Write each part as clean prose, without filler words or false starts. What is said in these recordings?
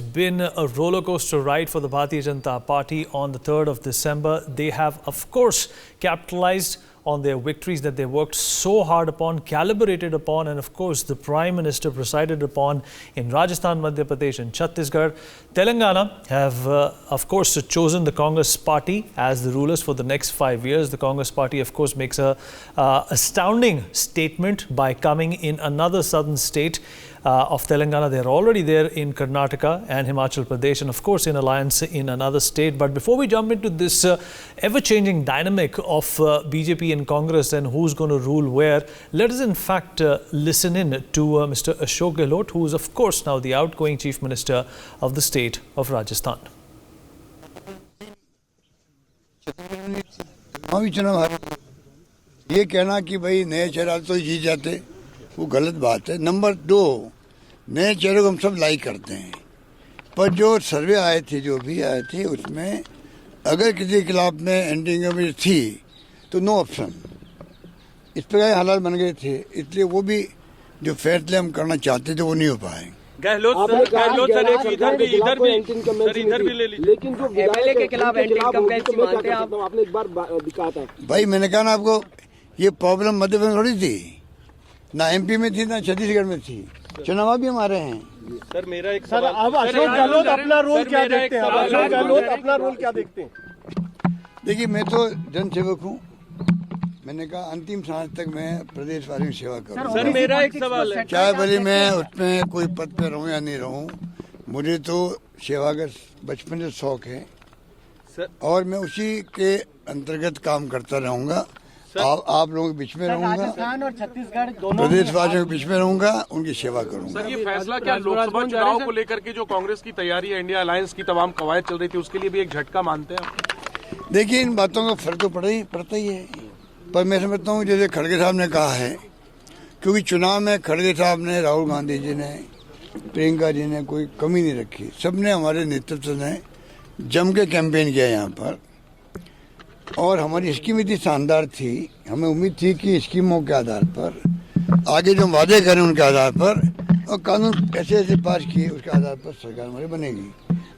been a roller coaster ride for the Bharatiya Janata Party on the 3rd of December. They have, of course, capitalized on their victories that they worked so hard upon, calibrated upon, and of course the Prime Minister presided upon in Rajasthan, Madhya Pradesh and Chhattisgarh. Telangana have, of course, chosen the Congress party as the rulers for the next 5 years. The Congress party, of course, makes a astounding statement by coming in another southern state of Telangana. They're already there in Karnataka and Himachal Pradesh, and of course in alliance in another state. But before we jump into this ever-changing dynamic of BJP and Congress and who's going to rule where, let us in fact listen in to Mr. Ashok Gehlot, who is of course now the outgoing Chief Minister of the state of Rajasthan. ये कहना कि भाई नए चेहरा तो जीत जाते वो गलत बात है। नंबर 2, नए चेहरे को हम सब लाइक करते हैं, पर जो सर्वे आए थे, जो भी आए थे, उसमें अगर किसी के खिलाफ में एंडिंग में थी तो नो ऑप्शन। इस प्रकार हालात बन गए थे, इसलिए वो भी जो फैसले हम करना चाहते थे वो नहीं हो पाए। गहलोत सर इधर भी ले लीजिए, लेकिन जो एमएलए के खिलाफ एंटी इंकम्बेंसी मानते हैं आप, आपने एक बार दिखाया था। भाई मैंने कहा ना आपको, ये प्रॉब्लम मध्य प्रदेश में थोड़ी थी, ना एमपी में थी, ना छत्तीसगढ़ में थी। चुनाव भी हमारे हैं। सर मेरा एक सवाल, अब अशोक गहलोत अपना रोल क्या देखते हैं? अशोक गहलोत अपना रोल क्या देखते हैं? देखिए, मैं तो जनसेवक हूँ। मैंने कहा अंतिम सांस तक मैं प्रदेश वासियों की सेवा करूँ। सर मेरा एक सवाल है, चाहे भले मैं उसमें कोई पद पे रहूँ या नहीं रहूँ, मुझे तो सेवा का बचपन से शौक है और मैं उसी के अंतर्गत काम करता रहूँगा। आप लोगों के बीच में रहूंगा, राजस्थान और छत्तीसगढ़ दोनों प्रदेश वासियों के बीच में रहूंगा, उनकी सेवा करूंगा। सर ये फैसला क्या लोकसभा चुनाव को लेकर के जो कांग्रेस की तैयारी है, इंडिया अलायंस की तमाम कवायद चल रही थी, उसके लिए भी एक झटका मानते हैं? देखिए, इन बातों का फर्क तो पड़ता ही है, पर मैं समझता हूँ जैसे खड़गे साहब ने कहा है, क्योंकि चुनाव में खड़गे साहब ने, राहुल गांधी जी ने, प्रियंका जी ने कोई कमी नहीं रखी। सबने, हमारे नेतृत्व ने जम के कैंपेन किया यहाँ पर, और हमारी स्कीम इतनी शानदार थी, हमें उम्मीद थी कि स्कीमों के आधार पर आगे जो वादे करें उनके आधार पर और कानून ऐसे ऐसे पास किए उसके आधार पर सरकार हमारी बनेगी।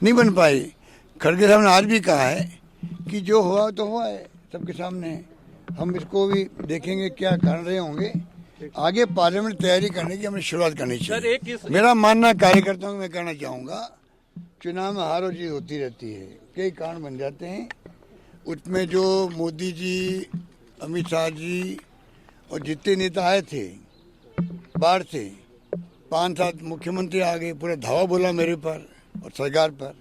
नहीं बन पाई। खड़गे साहब ने आज भी कहा है कि जो हुआ तो हुआ है, सबके सामने। हम इसको भी देखेंगे क्या कारण रहे होंगे। आगे पार्लियामेंट तैयारी करने की हमें शुरुआत करनी चाहिए। मेरा मानना कार्यकर्ताओं को मैं कहना चाहूँगा, चुनाव में हार और जीत होती रहती है, कई कारण बन जाते हैं। उसमें जो मोदी जी, अमित शाह जी और जितने नेता आए थे बाहर से, 5-7 मुख्यमंत्री आ गए, पूरा धावा बोला मेरे पर और सरकार पर।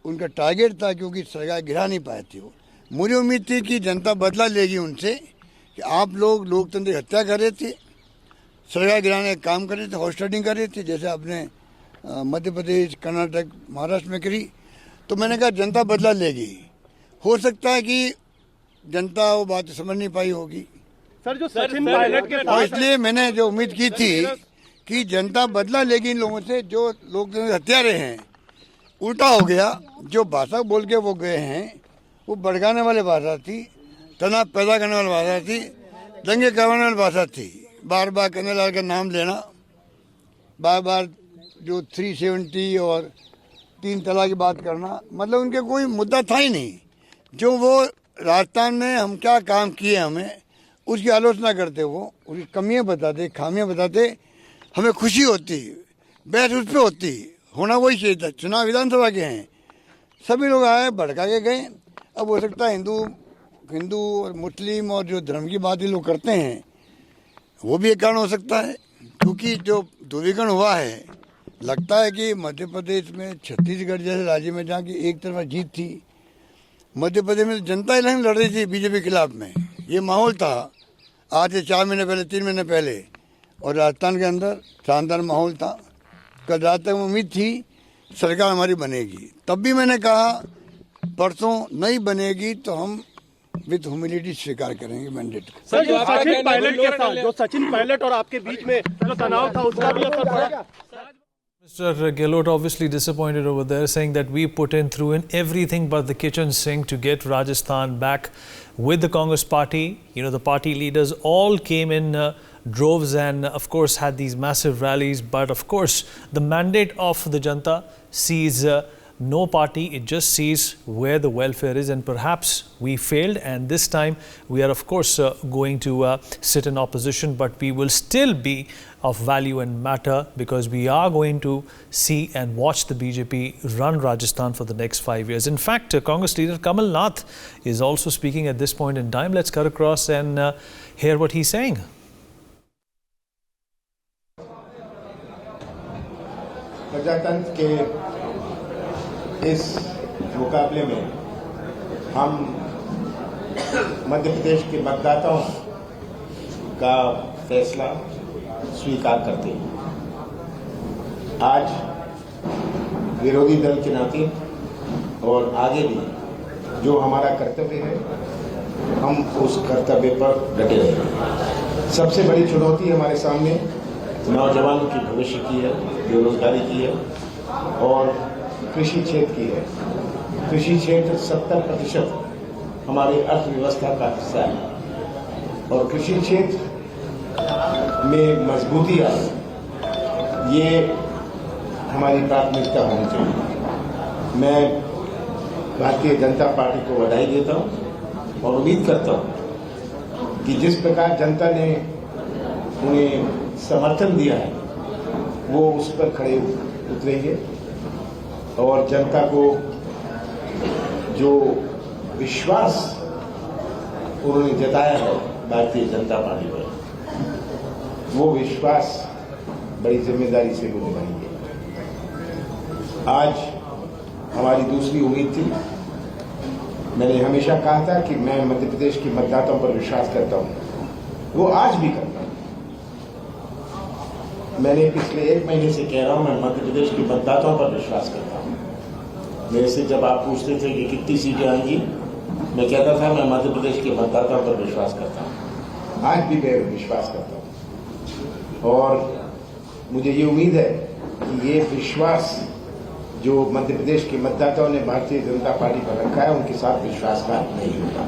उनका टारगेट था, क्योंकि सरकार गिरा नहीं पाए थे वो। मुझे उम्मीद थी कि जनता बदला लेगी उनसे कि आप लोग लोकतंत्र की हत्या कर रहे थे, सरकार गिराने का काम कर रहे थे, हॉस्टिंग कर रहे थे, जैसे आपने मध्य प्रदेश, कर्नाटक, महाराष्ट्र में करी। तो मैंने कहा जनता बदला लेगी। हो सकता है कि जनता वो बात समझ नहीं पाई होगी सर, जो सचिन पायलट के, और इसलिए मैंने जो उम्मीद की थी कि जनता बदला लेगी इन लोगों से जो लोग हत्यारे हैं। उल्टा हो गया। जो भाषा बोल के वो गए हैं वो भड़काने वाली भाषा थी, तनाव पैदा करने वाली भाषा थी, दंगे करवाने वाली भाषा थी। बार बार कन्हैयालाल का नाम लेना, बार बार जो 370 और 3 तलाक की बात करना, मतलब उनके कोई मुद्दा था ही नहीं। जो वो राजस्थान में हम क्या काम किए हमें उसकी आलोचना करते, वो उसकी कमियां बताते, खामियां बताते, हमें खुशी होती, बहस उस पर होती। होना वही चाहिए था। चुनाव विधानसभा के हैं, सभी लोग आए, भड़का के गए। अब हो सकता है हिंदू और मुस्लिम और जो धर्म की बात ये लोग करते हैं वो भी एक कारण हो सकता है, क्योंकि जो ध्रुवीकरण हुआ है, लगता है कि मध्य प्रदेश में, छत्तीसगढ़ जैसे राज्य में जहाँ की एक तरफा जीत थी, मध्य प्रदेश में जनता इलेक्शन लड़ रही थी बीजेपी के खिलाफ में। ये माहौल था आज से 4 महीने पहले, 3 महीने पहले, और राजस्थान के अंदर शानदार माहौल था। कल रात तक उम्मीद थी सरकार हमारी बनेगी। तब भी मैंने कहा परसों नहीं बनेगी तो हम विद ह्यूमिलिटी स्वीकार करेंगे मैंडेट को। सर जो सचिन पायलट के साथ, जो सचिन पायलट और आपके बीच में जो तनाव था, उसका भी असर पड़ा? Mr. Gehlot obviously disappointed over there, saying that we put in through in everything but the kitchen sink to get Rajasthan back with the Congress party. You know, the party leaders all came in droves and of course had these massive rallies. But of course, the mandate of the Janta sees no party, it just sees where the welfare is, and perhaps we failed, and this time we are of course going to sit in opposition, but we will still be of value and matter because we are going to see and watch the BJP run Rajasthan for the next 5 years. In fact, Congress leader Kamal Nath is also speaking at this point in time. Let's cut across and hear what he's saying. प्रजातंत्र के इस मुकाबले में हम मध्य प्रदेश के मतदाताओं का फैसला स्वीकार करते हैं। आज विरोधी दल के नाते और आगे भी जो हमारा कर्तव्य है, हम उस कर्तव्य पर डटे रहेंगे। सबसे बड़ी चुनौती हमारे सामने नौजवानों की भविष्य की है, बेरोजगारी की है और कृषि क्षेत्र की है। कृषि क्षेत्र 70% हमारी अर्थव्यवस्था का हिस्सा है और कृषि क्षेत्र में मजबूती आए, ये हमारी प्राथमिकता होनी चाहिए। मैं भारतीय जनता पार्टी को बधाई देता हूं और उम्मीद करता हूं कि जिस प्रकार जनता ने उन्हें समर्थन दिया है, वो उस पर खड़े उतरेंगे और जनता को जो विश्वास उन्होंने जताया है भारतीय जनता पार्टी पर, वो विश्वास बड़ी जिम्मेदारी से वो निभाएंगे। आज हमारी दूसरी उम्मीद थी। मैंने हमेशा कहा था कि मैं मध्य प्रदेश के मतदाताओं पर विश्वास करता हूं, वो आज भी करता हूं। मैंने पिछले 1 महीने से कह रहा हूं, मैं मध्य प्रदेश के मतदाताओं पर विश्वास करता हूं। मेरे से जब आप पूछते थे कि कितनी सीटें आएंगी, मैं कहता था मैं मध्य प्रदेश के मतदाताओं पर विश्वास करता हूं। आज भी मैं विश्वास करता हूं और मुझे ये उम्मीद है कि ये विश्वास जो मध्य प्रदेश के मतदाताओं ने भारतीय जनता पार्टी पर रखा है, उनके साथ विश्वासघात नहीं होगा।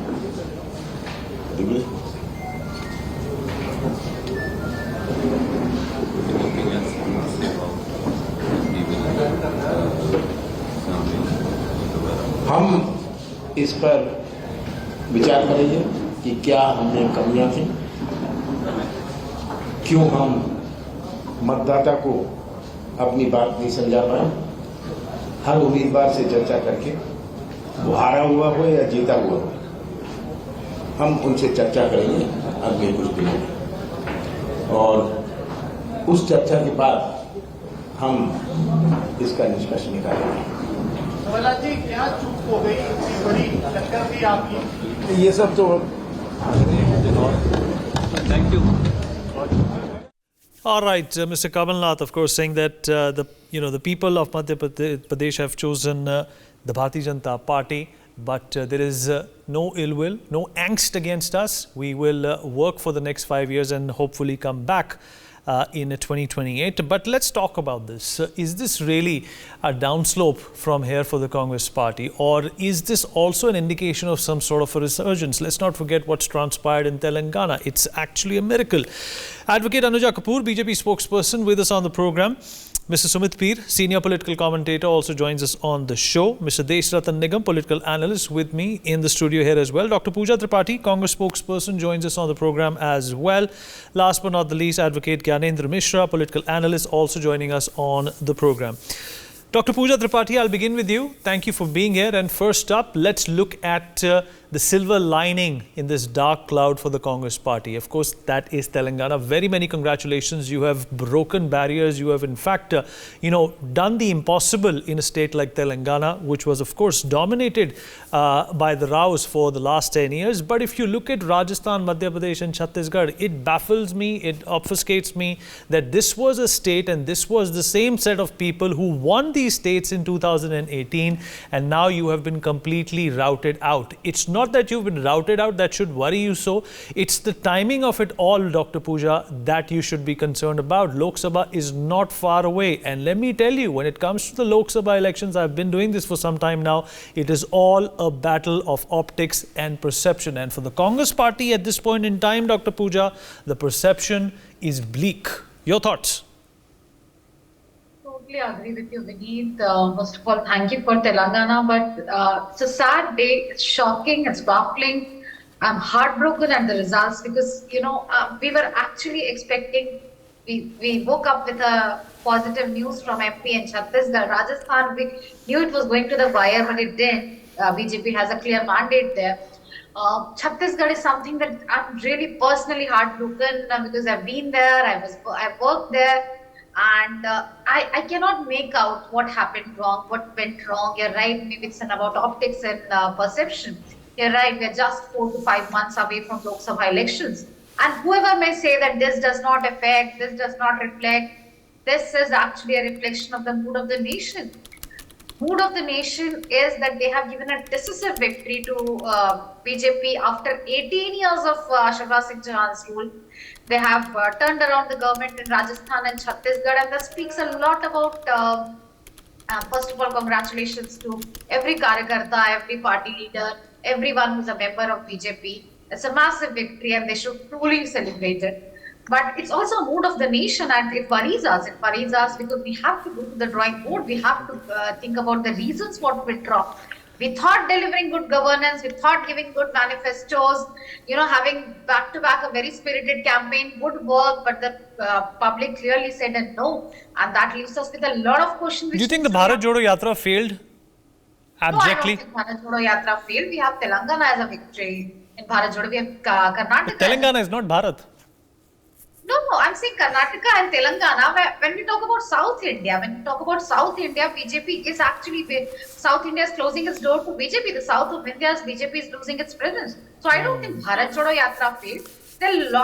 हम इस पर विचार करेंगे कि क्या हमने कमियां थी, क्यों हम मतदाता को अपनी बात नहीं समझा पाए। हर उम्मीदवार से चर्चा करके, वो हारा हुआ हो या जीता हुआ हो, हम उनसे चर्चा करेंगे अगले कुछ दिनों में और उस चर्चा के बाद हम इसका निष्कर्ष निकालेंगे। जी क्या चूक हो गई, इतनी बड़ी टक्कर थी आपकी? ये सब तो thank you. All right, Mr. Kamal Nath, of course, saying that the people of Madhya Pradesh have chosen the Bharatiya Janata Party, but there is no ill will, no angst against us. We will work for the next 5 years and hopefully come back in 2028. But let's talk about this. Is this really a downslope from here for the Congress party, or is this also an indication of some sort of a resurgence? Let's not forget what's transpired in Telangana. It's actually a miracle. Advocate Anuja Kapoor, BJP spokesperson, with us on the program. Mr. Sumit Peer, senior political commentator, also joins us on the show. Mr. Deshratan Nigam, political analyst, with me in the studio here as well. Dr. Pooja Tripathi, Congress spokesperson, joins us on the program as well. Last but not the least, Advocate Gyanendra Mishra, political analyst, also joining us on the program. Dr. Pooja Tripathi, I'll begin with you. Thank you for being here. And first up, let's look at the silver lining in this dark cloud for the Congress party. Of course, that is Telangana. Very many congratulations. You have broken barriers. You have, in fact, done the impossible in a state like Telangana, which was, of course, dominated by the Raos for the last 10 years. But if you look at Rajasthan, Madhya Pradesh and Chhattisgarh, it baffles me, it obfuscates me that this was a state and this was the same set of people who won these states in 2018, and now you have been completely routed out. It's not that you've been routed out that should worry you so. It's the timing of it all, Dr. Pooja, that you should be concerned about. Lok Sabha is not far away. And let me tell you, when it comes to the Lok Sabha elections, I've been doing this for some time now, it is all a battle of optics and perception. And for the Congress party at this point in time, Dr. Pooja, the perception is bleak. Your thoughts? Totally agree with you, Vineet. First of all, thank you for Telangana, but it's a sad day. It's shocking. It's baffling. I'm heartbroken at the results because, we were actually expecting, we woke up with a positive news from MP and Chhattisgarh. Rajasthan, we knew it was going to the wire, but it didn't. BJP has a clear mandate there. Chhattisgarh is something that I'm really personally heartbroken because I've been there, I've worked there. And I cannot make out what happened wrong, what went wrong. You're right, maybe it's about optics and perception. You're right, we're just 4 to 5 months away from Lok Sabha elections. And whoever may say that this does not affect, this does not reflect, this is actually a reflection of the mood of the nation. Mood of the nation is that they have given a decisive victory to BJP after 18 years of Shivraj Singh Chauhan's rule. They have turned around the government in Rajasthan and Chhattisgarh, and that speaks a lot about, first of all, congratulations to every Karyakarta, every party leader, everyone who's a member of BJP. It's a massive victory and they should truly celebrate it. But it's also a mood of the nation and it worries us. It worries us because we have to go to the drawing board. We have to think about the reasons what went wrong. We thought delivering good governance, we thought giving good manifestos, having back-to-back a very spirited campaign would work, but the public clearly said no. And that leaves us with a lot of questions. Do you think the Bharat Jodo Yatra failed abjectly? No, I don't think Bharat Jodo Yatra failed. We have Telangana as a victory. In Bharat Jodo, we have Karnataka. But Telangana is not Bharat. No, I'm saying Karnataka and Telangana. When we talk about South India, BJP is actually, South India is closing its door to BJP. The south of India's BJP is losing its presence. So I don't think Bharat Jodo Yatra failed.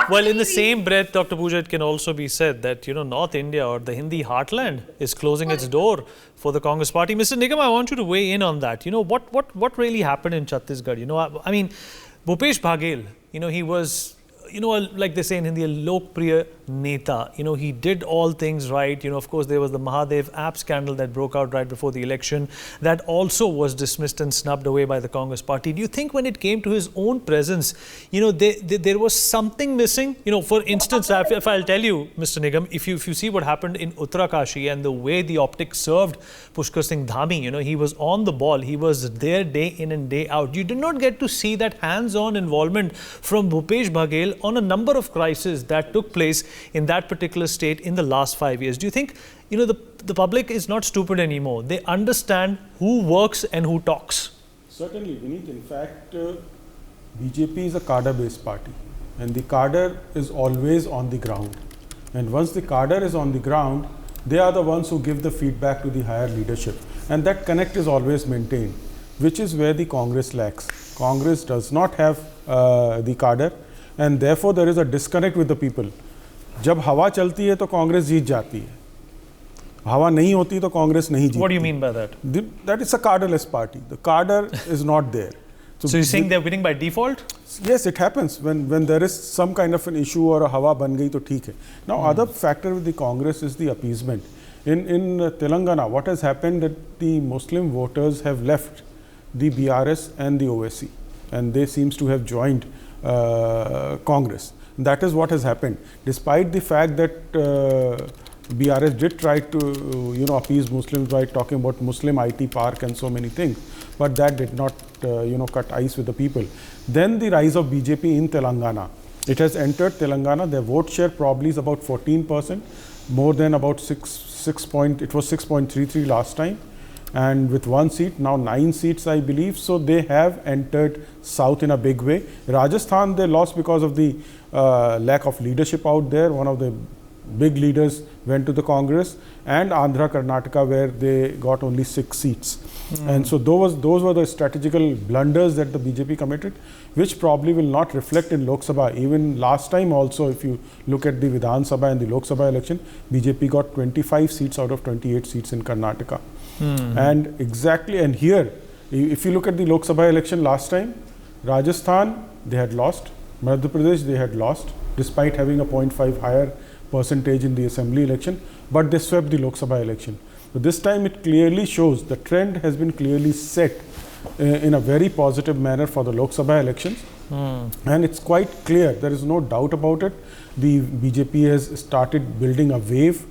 Well, in the same breath, Dr. Pooja, it can also be said that, North India or the Hindi heartland is closing its door for the Congress party. Mr. Nigam, I want you to weigh in on that. What really happened in Chhattisgarh? I mean, Bhupesh Baghel, he was, like they say in Hindi, a lokpriya neta. He did all things right. Of course, there was the Mahadev app scandal that broke out right before the election. That also was dismissed and snubbed away by the Congress party. Do you think when it came to his own presence, there was something missing? For instance, if I'll tell you, Mr. Nigam, if you see what happened in Uttarakashi and the way the optics served Pushkar Singh Dhami, he was on the ball. He was there day in and day out. You did not get to see that hands-on involvement from Bhupesh Baghel on a number of crises that took place in that particular state in the last 5 years. Do you think, the public is not stupid anymore? They understand who works and who talks. Certainly, Vineet. In fact, BJP is a cadre-based party and the cadre is always on the ground. And once the cadre is on the ground, they are the ones who give the feedback to the higher leadership. And that connect is always maintained, which is where the Congress lacks. Congress does not have the cadre and therefore there is a disconnect with the people. जब हवा चलती है तो कांग्रेस जीत जाती है, हवा नहीं होती तो कांग्रेस नहीं जीतती. What do you mean by that? That is a cadreless party. The cadre is not there. So you're saying they're winning by default? Yes, it happens when there is some kind of an issue or a hawa ban gayi to theek hai. Now, other factor with the Congress is the appeasement. In Telangana, what has happened that the Muslim voters have left the BRS and the OSC, and they seems to have joined Congress. That is what has happened. Despite the fact that BRS did try to appease Muslims by talking about Muslim IT park and so many things, but that did not cut ice with the people. Then the rise of BJP in Telangana. It has entered Telangana. Their vote share probably is about 14%, more than about it was 6.33 last time, and with one seat, now 9 seats I believe. So they have entered south in a big way. Rajasthan they lost because of the lack of leadership out there. One of the big leaders went to the Congress, and Andhra, Karnataka, where they got only 6 seats. And so those were the strategical blunders that the BJP committed, which probably will not reflect in Lok Sabha. Even last time also, if you look at the Vidhan Sabha and the Lok Sabha election, BJP got 25 seats out of 28 seats in Karnataka. And exactly, and here, if you look at the Lok Sabha election last time, Rajasthan, they had lost. Madhya Pradesh, they had lost, despite having a 0.5 higher percentage in the assembly election, but they swept the Lok Sabha election. So this time it clearly shows the trend has been clearly set in a very positive manner for the Lok Sabha elections. And it's quite clear, there is no doubt about it. The BJP has started building a wave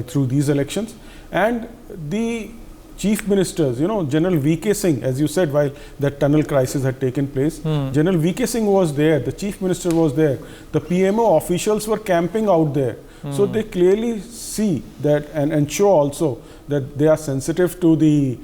through these elections, and the chief ministers, General VK Singh, as you said, while that tunnel crisis had taken place, General VK Singh was there, the chief minister was there, the PMO officials were camping out there. So they clearly see that and show also that they are sensitive to the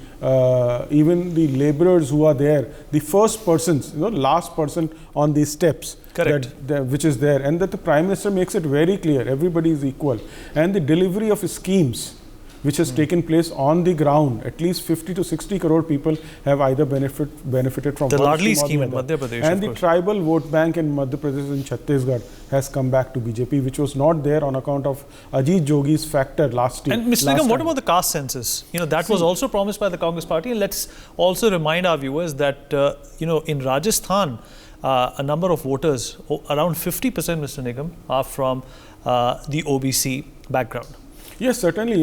even the laborers who are there, the first persons, last person on these steps. Correct. Which is there, and that the Prime Minister makes it very clear, everybody is equal. And the delivery of schemes which has taken place on the ground, at least 50 to 60 crore people have either benefited from the one Ladli scheme scheme or in the other. Madhya Pradesh. And the tribal vote bank in Madhya Pradesh and Chhattisgarh has come back to BJP, which was not there on account of Ajit Jogi's factor last year. And Mr. Nigam, what about the caste census? That was also promised by the Congress party. And let's also remind our viewers that, in Rajasthan, a number of voters, around 50%, Mr. Nigam, are from the OBC background. Yes, certainly,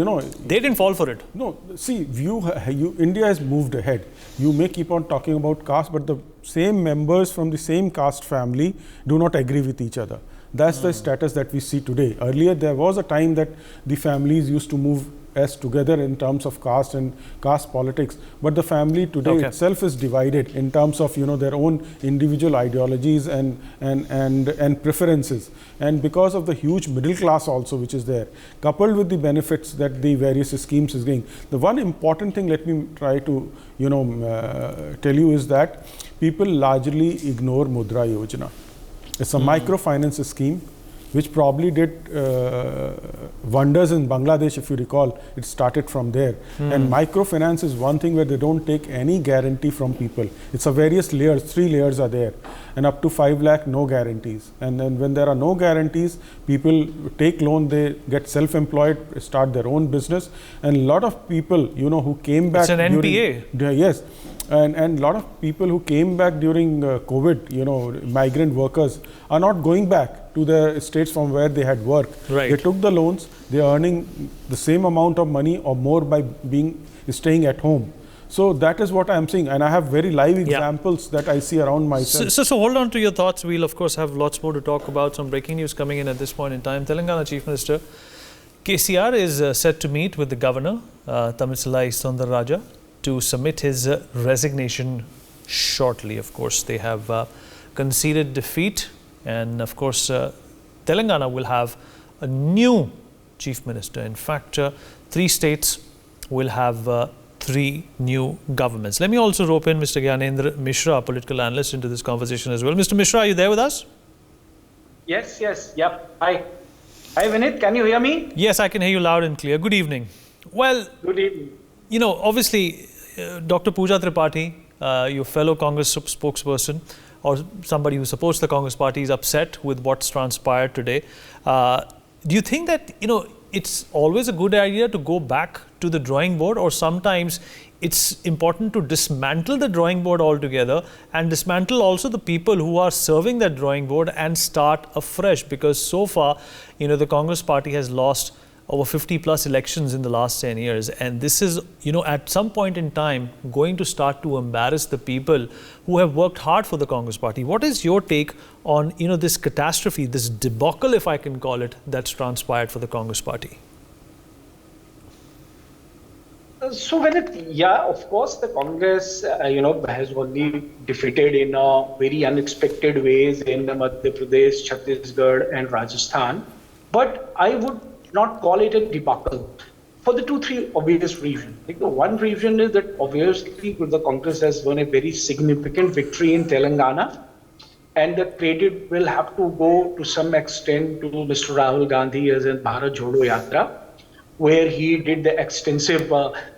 They didn't fall for it. No, see, India has moved ahead. You may keep on talking about caste, but the same members from the same caste family do not agree with each other. That's the status that we see today. Earlier, there was a time that the families used to move as together in terms of caste and caste politics, but the family today itself is divided in terms of their own individual ideologies and preferences. And because of the huge middle class also which is there, coupled with the benefits that the various schemes is giving, the one important thing, let me try to tell you, is that people largely ignore Mudra Yojana. It's a microfinance scheme which probably did wonders in Bangladesh, if you recall. It started from there. And microfinance is one thing where they don't take any guarantee from people. It's a various layers, 3 layers are there. And up to 5 lakh, no guarantees. And then when there are no guarantees, people take loan, they get self-employed, start their own business. And a lot of people, who came back. It's an NPA. Yes. And a lot of people who came back during COVID, migrant workers, are not going back to the states from where they had worked. Right. They took the loans, they are earning the same amount of money or more by staying at home. So that is what I am saying, and I have very live examples that I see around myself. So hold on to your thoughts. We'll of course have lots more to talk about. Some breaking news coming in at this point in time. Telangana Chief Minister KCR is set to meet with the Governor Tamisilai Sundararaja to submit his resignation shortly. Of course, they have conceded defeat, and of course, Telangana will have a new chief minister. In fact, 3 states will have 3 new governments. Let me also rope in Mr. Gyanendra Mishra, a political analyst, into this conversation as well. Mr. Mishra, are you there with us? Yes. Yep. Hi, Vinit. Can you hear me? Yes, I can hear you loud and clear. Good evening. Well, good evening. Obviously, Dr. Pooja Tripathi, your fellow Congress spokesperson, or somebody who supports the Congress party, is upset with what's transpired today. Do you think that, it's always a good idea to go back to the drawing board, or sometimes it's important to dismantle the drawing board altogether and dismantle also the people who are serving that drawing board and start afresh? Because so far, the Congress party has lost over 50 plus elections in the last 10 years. And this is, at some point in time, going to start to embarrass the people who have worked hard for the Congress party. What is your take on, this catastrophe, this debacle, if I can call it, that's transpired for the Congress party? So, of course, the Congress, has only defeated in very unexpected ways in Madhya Pradesh, Chhattisgarh and Rajasthan. But I would not call it a debacle for the 2-3 obvious reasons. I think the one reason is that obviously the Congress has won a very significant victory in Telangana, and the credit will have to go to some extent to Mr. Rahul Gandhi as in Bharat Jodo Yatra, where he did the extensive,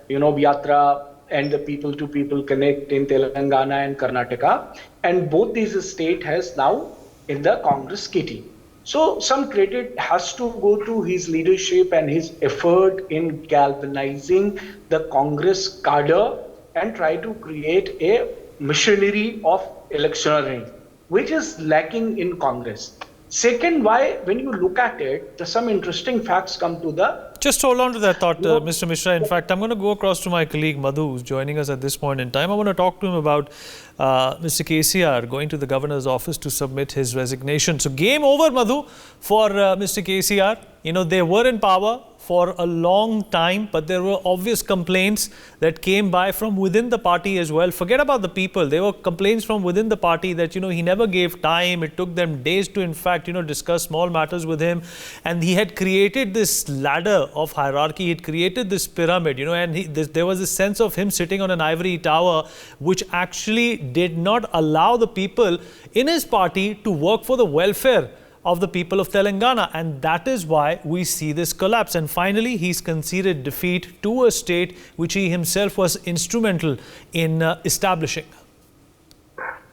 yatra and the people-to-people connect in Telangana and Karnataka, and both these states has now in the Congress kitty. So some credit has to go to his leadership and his effort in galvanizing the Congress cadre and try to create a machinery of electioneering, which is lacking in Congress. Second, when you look at it, some interesting facts come to the Just hold on to that thought, Mr. Mishra. In fact, I'm going to go across to my colleague Madhu, who's joining us at this point in time. I want to talk to him about Mr. KCR going to the governor's office to submit his resignation. So game over, Madhu, for Mr. KCR. You know, they were in power for a long time, but there were obvious complaints that came by from within the party as well. Forget about the people. There were complaints from within the party that, you know, he never gave time. It took them days to, in fact, you know, discuss small matters with him. And he had created this ladder of hierarchy. He had created this pyramid, you know, and there was a sense of him sitting on an ivory tower, which actually did not allow the people in his party to work for the welfare of the people of Telangana, and that is why we see this collapse. And finally, he's conceded defeat to a state which he himself was instrumental in establishing.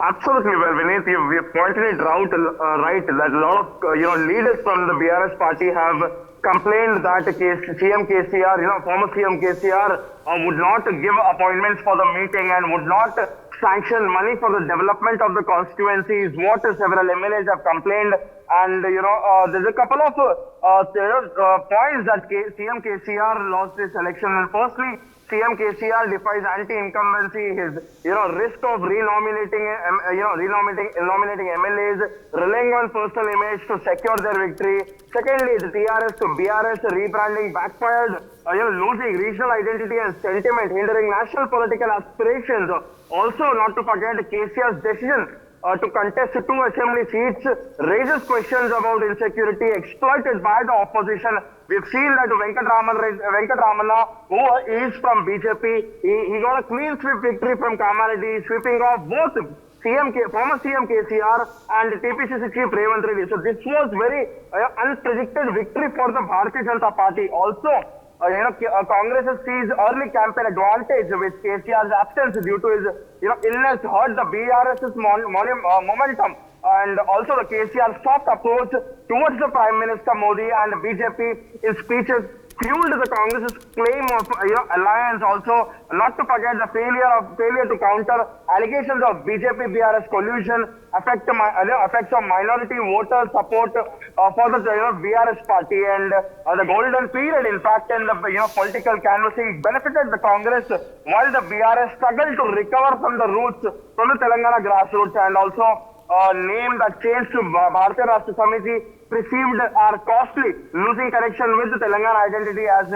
Absolutely. Well, Vineet, we have pointed it out right that a lot of leaders from the BRS party have complained that CM KCR, former CM KCR, would not give appointments for the meeting and would not sanction money for the development of the constituencies. What several MLAs have complained, and there's a couple of points that CM KCR lost this election. And firstly, CM KCR defies anti-incumbency. His risk of renominating MLAs, relying on personal image to secure their victory. Secondly, the TRS to BRS rebranding backfired, losing regional identity and sentiment, hindering national political aspirations. Also, not to forget, KCR's decision to contest 2 assembly seats raises questions about insecurity exploited by the opposition. We've seen that Venkatramana, who is from BJP, he got a clean sweep victory from Kamareddy, sweeping off both former CM KCR and TPCC Chief Revant Reddy. So this was very unpredicted victory for the Bharatiya Janata Party. Also, Congress sees early campaign advantage with KCR's absence due to his illness hurt the BRS's momentum, and also the KCR's soft approach towards the Prime Minister Modi and BJP in speeches fueled the Congress's claim of alliance. Also, not to forget the failure to counter allegations of BJP-BRS collusion effects of minority voter support for the BRS party, and the golden period, in fact, in the political canvassing benefited the Congress, while the BRS struggled to recover from the roots, from the Telangana grassroots, and also name that changed to Bharatiya Rashtra Samiti perceived are costly, losing connection with the Telangana identity, as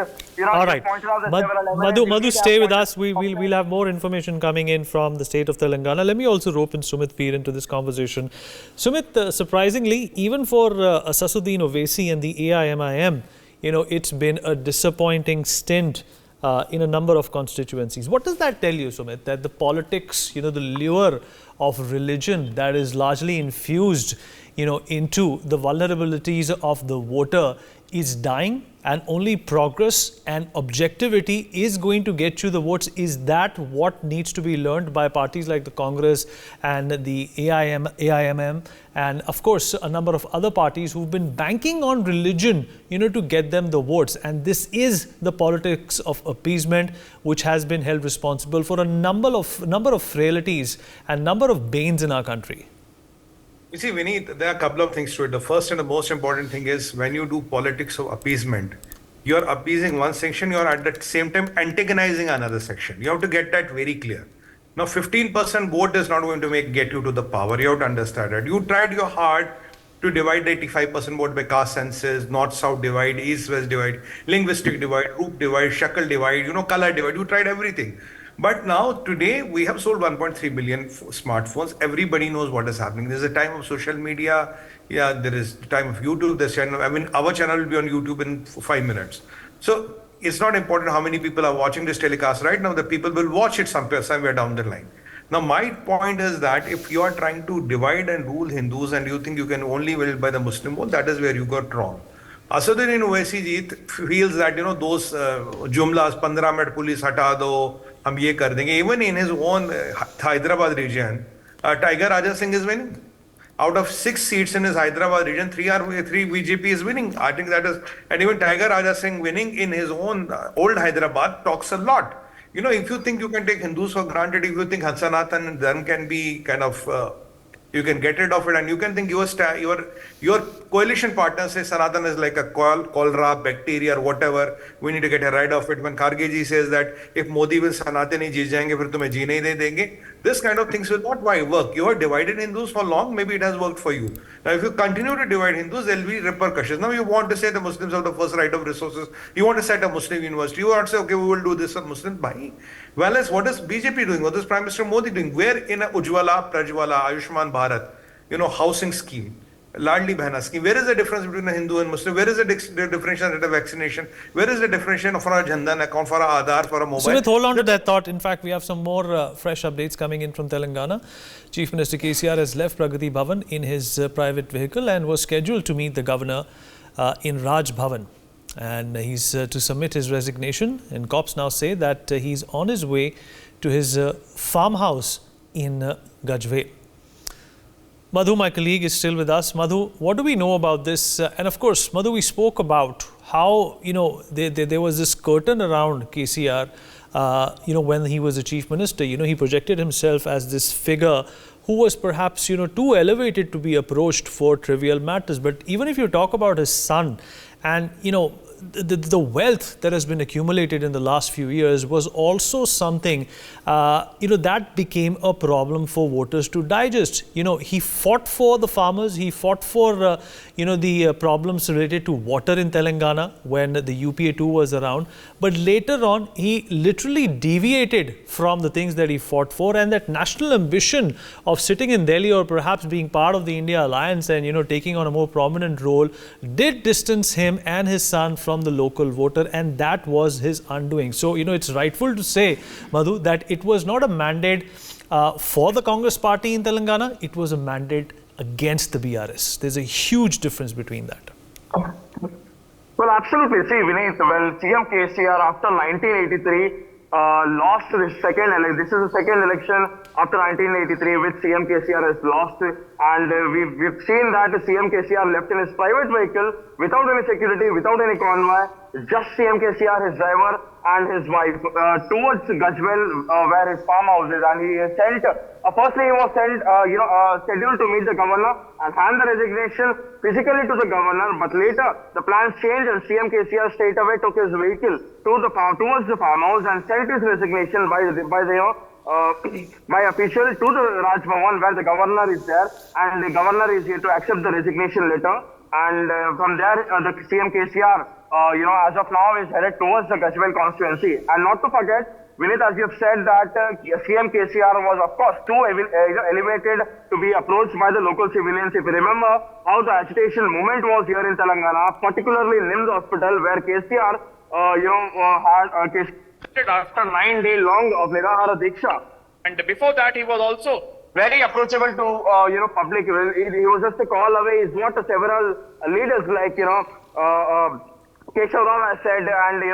all right. pointed out that Madhu, stay with us. We'll have more information coming in from the state of Telangana. Let me also rope in Sumit Peer into this conversation. Sumit, surprisingly, even for Sasuddin Owaisi and the AIMIM, it's been a disappointing stint in a number of constituencies. What does that tell you, Sumit? That the politics, the lure of religion that is largely infused, into the vulnerabilities of the voter is dying, and only progress and objectivity is going to get you the votes. Is that what needs to be learned by parties like the Congress and the AIMM, and of course a number of other parties who've been banking on religion, to get them the votes? And this is the politics of appeasement, which has been held responsible for a number of frailties and number of banes in our country. You see, Vineet, there are a couple of things to it. The first and the most important thing is, when you do politics of appeasement, you're appeasing one section, you're at the same time antagonizing another section. You have to get that very clear. Now, 15% vote is not going to get you to the power. You have to understand that. You tried your hard to divide the 85% vote by caste census, north-south divide, east-west divide, linguistic divide, group divide, shakal divide, color divide. You tried everything. But now, today, we have sold 1.3 billion smartphones. Everybody knows what is happening. There's a time of social media. Yeah, there is time of YouTube. This channel, our channel will be on YouTube in 5 minutes. So it's not important how many people are watching this telecast right now. The people will watch it somewhere down the line. Now, my point is that if you are trying to divide and rule Hindus and you think you can only will by the Muslim vote, that is where you got wrong. Sasuddin Owaisi ji feels that, those jumlas, 15 minute police hata do, hum ye kar denge. Even in his own Hyderabad region, Tiger Raja Singh is winning. Out of 6 seats in his Hyderabad region, 3 BJP is winning. I think that is, and even Tiger Raja Singh winning in his own old Hyderabad talks a lot. If you think you can take Hindus for granted, if you think Sanatan and Dharm can be kind of You can get rid of it, and you can think your coalition partner say Sanatan is like a cholera, bacteria, or whatever. We need to get rid of it. When Kharge ji says that if Modi will Sanatan hi jee jayenge, fir tumhe jeene hi nahi denge. This kind of things will not work. You have divided Hindus for long. Maybe it has worked for you. Now, if you continue to divide Hindus, there will be repercussions. Now, you want to say the Muslims have the first right of resources. You want to set a Muslim university. You want to say, okay, we will do this for Muslims. Bhai. Well, as what is BJP doing? What is Prime Minister Modi doing? Where in a Ujjwala, Prajwala, Ayushman Bharat, housing scheme, Ladli Behna scheme, where is the difference between a Hindu and Muslim? Where is the differentiation rate of vaccination? Where is the differentiation for a Jandan account, for a Aadhaar, for a mobile? Sumit, hold on to that thought. In fact, we have some more fresh updates coming in from Telangana. Chief Minister KCR has left Pragati Bhavan in his private vehicle and was scheduled to meet the governor in Raj Bhavan. And he's to submit his resignation. And cops now say that he's on his way to his farmhouse in Gajve. Madhu, my colleague, is still with us. Madhu, what do we know about this? And of course, Madhu, we spoke about how, there was this curtain around KCR, when he was a chief minister. He projected himself as this figure who was perhaps, too elevated to be approached for trivial matters. But even if you talk about his son and, the wealth that has been accumulated in the last few years was also something, that became a problem for voters to digest. He fought for the farmers. He fought for, the problems related to water in Telangana when the UPA 2 was around. But later on, he literally deviated from the things that he fought for, and that national ambition of sitting in Delhi or perhaps being part of the India alliance and, taking on a more prominent role did distance him and his son from the local voter, and that was his undoing. So, it's rightful to say, Madhu, that it was not a mandate for the Congress party in Telangana. It was a mandate against the BRS. There's a huge difference between that. Well, absolutely. See, Vineet, CM KCR after 1983 lost this second election. This is the second election after 1983 which CM KCR has lost, and we've seen that CM KCR left in his private vehicle without any security, without any convoy, just CM KCR, his driver and his wife towards Gajwel where his farmhouse is, and he sent, firstly he was sent, scheduled to meet the governor and hand the resignation physically to the governor, but later the plans changed and CM KCR straight away took his vehicle towards the farmhouse and sent his resignation by official to the Raj Bhavan where the governor is there, and the governor is here to accept the resignation letter, and from there the CM KCR as of now is headed towards the Gajwel constituency. And not to forget, Vineet, as you have said that CM KCR was of course too elevated to be approached by the local civilians. If you remember how the agitation movement was here in Telangana, particularly in NIMS hospital where KCR had after 9-day long of Nirahara Diksha. And before that he was also very approachable to public. He was just a call away. He's not several leaders like Keshav Rao has said, and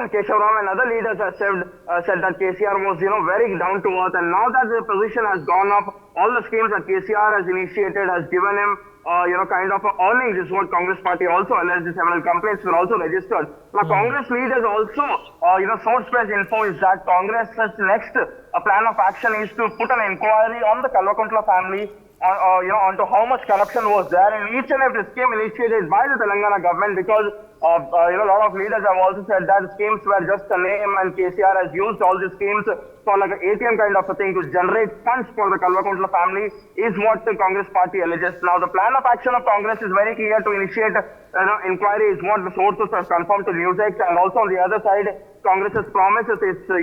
Keshav Rao and other leaders have said that KCR was very down to earth, and now that the position has gone up, all the schemes that KCR has initiated has given him kind of earnings, is what Congress party also alleged. Several complaints were also registered. Now Congress leaders also, source press info is that Congress's next plan of action is to put an inquiry on the Kalvakuntla family onto how much corruption was there in each and every scheme initiated by the Telangana government, because a lot of leaders have also said that schemes were just a name, and KCR has used all these schemes for like an ATM kind of a thing to generate funds for the Kalvakuntla family, is what the Congress party alleges. Now the plan of action of Congress is very clear to initiate inquiry, is what the sources have confirmed to NewsX, and also on the other side, Congress's promises is 6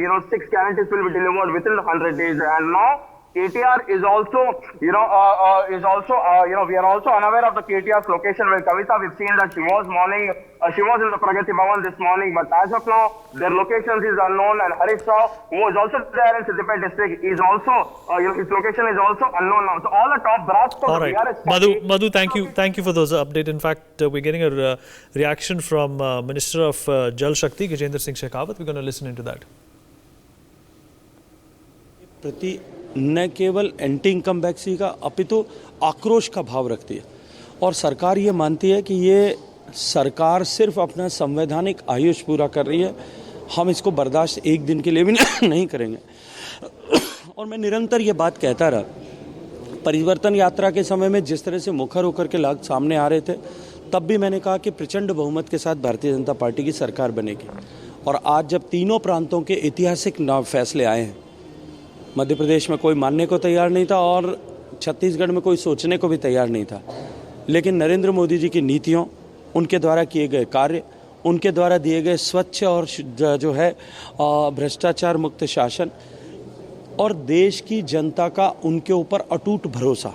guarantees will be delivered within the 100 days, and now KTR is also, we are also unaware of the KTR's location where Kavita, we've seen that she was in the Pragati Bhavan this morning, but as of now, their locations is unknown, and Harish Rao, who was also there in Siddipet district, is also, his location is also unknown now. So all the top brass from the BRS. Madhu, thank you for those updates. In fact, we're getting a reaction from Minister of Jal Shakti, Gajendra Singh Shekhawat. We're going to listen into that. न केवल anti income tax का अपितु आक्रोश का भाव रखती है, और सरकार ये मानती है कि ये सरकार सिर्फ अपना संवैधानिक आयुष पूरा कर रही है, हम इसको बर्दाश्त एक दिन के लिए भी नहीं करेंगे। और मैं निरंतर ये बात कहता रहा परिवर्तन यात्रा के समय में जिस तरह से मुखर होकर के लोग सामने आ रहे थे, तब भी मैंने कहा कि प्रचंड बहुमत के साथ भारतीय जनता पार्टी की सरकार बनेगी। और आज जब तीनों प्रांतों के ऐतिहासिक फैसले आए हैं, मध्य प्रदेश में कोई मानने को तैयार नहीं था और छत्तीसगढ़ में कोई सोचने को भी तैयार नहीं था, लेकिन नरेंद्र मोदी जी की नीतियों, उनके द्वारा किए गए कार्य, उनके द्वारा दिए गए स्वच्छ और जो है भ्रष्टाचार मुक्त शासन और देश की जनता का उनके ऊपर अटूट भरोसा,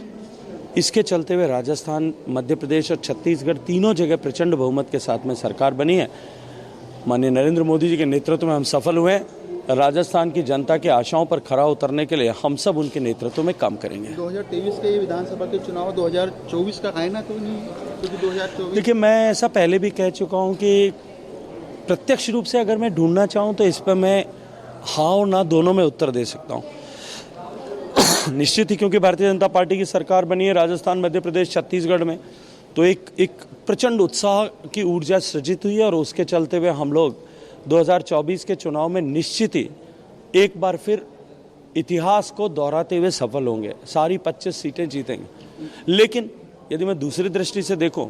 इसके चलते हुए राजस्थान, मध्य प्रदेश और छत्तीसगढ़ तीनों जगह प्रचंड बहुमत के साथ में सरकार बनी है। माननीय नरेंद्र मोदी जी के नेतृत्व में हम सफल हुए हैं। राजस्थान की जनता की आशाओं पर खरा उतरने के लिए हम सब उनके नेतृत्व में काम करेंगे। 2023 के विधानसभा के चुनाव 2024 का आईना तो नहीं, क्योंकि 2024 देखिए, मैं ऐसा पहले भी कह चुका हूं कि प्रत्यक्ष रूप से अगर मैं ढूंढना चाहूं तो इस पर मैं हाँ और ना दोनों में उत्तर दे सकता हूं। निश्चित ही क्योंकि भारतीय जनता पार्टी की सरकार बनी है राजस्थान, मध्य प्रदेश, छत्तीसगढ़ में, तो एक प्रचंड उत्साह की ऊर्जा सृजित हुई है और उसके चलते हुए हम लोग 2024 के चुनाव में निश्चित ही एक बार फिर इतिहास को दोहराते हुए सफल होंगे, सारी 25 सीटें जीतेंगे। लेकिन यदि मैं दूसरी दृष्टि से देखूं,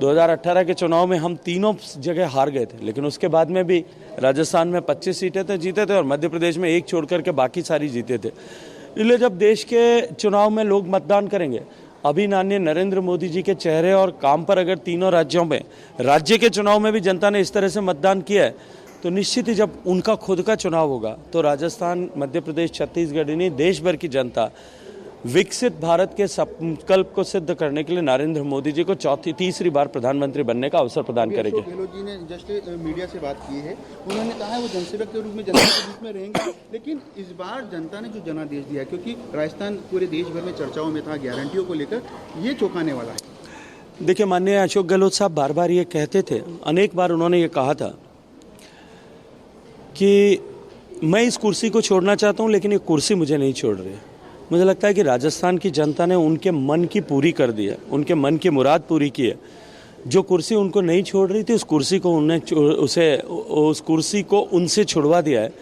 2018 के चुनाव में हम तीनों जगह हार गए थे, लेकिन उसके बाद में भी राजस्थान में 25 सीटें थे, जीते थे, और मध्य प्रदेश में एक छोड़ करके बाकी सारी जीते थे। इसलिए जब देश के चुनाव में लोग मतदान करेंगे, अभी माननीय नरेंद्र मोदी जी के चेहरे और काम पर अगर तीनों राज्यों में, राज्य के चुनाव में भी जनता ने इस तरह से मतदान किया है, तो निश्चित ही जब उनका खुद का चुनाव होगा तो राजस्थान, मध्य प्रदेश, छत्तीसगढ़ नहीं, देश भर की जनता विकसित भारत के संकल्प को सिद्ध करने के लिए नरेंद्र मोदी जी को तीसरी बार प्रधानमंत्री बनने का अवसर प्रदान करेंगे। गहलोत जी ने जस्ट मीडिया से बात की है, उन्होंने कहा है वो जनसेवक के रूप में जनता के बीच में रहेंगे, लेकिन इस बार जनता ने जो जनादेश दिया, क्योंकि राजस्थान पूरे देश भर में चर्चाओं में था गारंटियों को लेकर, ये चौंकाने वाला है। देखिए, माननीय अशोक गहलोत साहब बार बार ये कहते थे, अनेक बार उन्होंने ये कहा था कि मैं इस कुर्सी को छोड़ना चाहता हूं, लेकिन ये कुर्सी मुझे नहीं छोड़ रही है। मुझे लगता है कि राजस्थान की जनता ने उनके मन की पूरी कर दी है, उनके मन की मुराद पूरी की है। जो कुर्सी उनको नहीं छोड़ रही थी, उस कुर्सी को उनसे छुड़वा दिया है।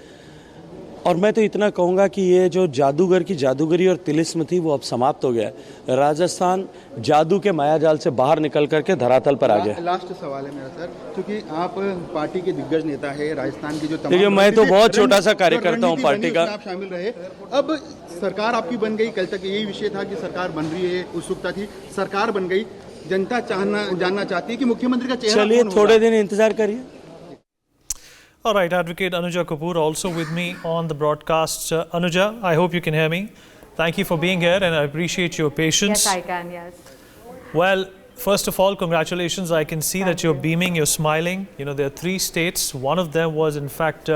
और मैं तो इतना कहूँगा कि ये जो जादूगर की जादूगरी और तिलिस्म थी, वो अब समाप्त हो गया है। राजस्थान जादू के मायाजाल से बाहर निकल करके धरातल पर आ गया। लास्ट सवाल है मेरा सर, क्योंकि आप पार्टी के दिग्गज नेता है, राजस्थान की जो देखिए, मैं तो बहुत छोटा सा कार्यकर्ता हूँ पार्टी का। आप शामिल रहे, अब सरकार आपकी बन गई, कल तक यही विषय था कि सरकार बन रही है, उत्सुकता थी, सरकार बन गई, जनता जानना चाहती है कि मुख्यमंत्री का चेहरा चलिए थोड़े दिन इंतजार करिए। All right, Advocate Anuja Kapoor also with me on the broadcast. Anuja, I hope you can hear me. Thank you for being here and I appreciate your patience. Yes, I can, yes. Well, first of all, congratulations. I can see that you're beaming, you're smiling. You know, there are 3 states. One of them was, in fact,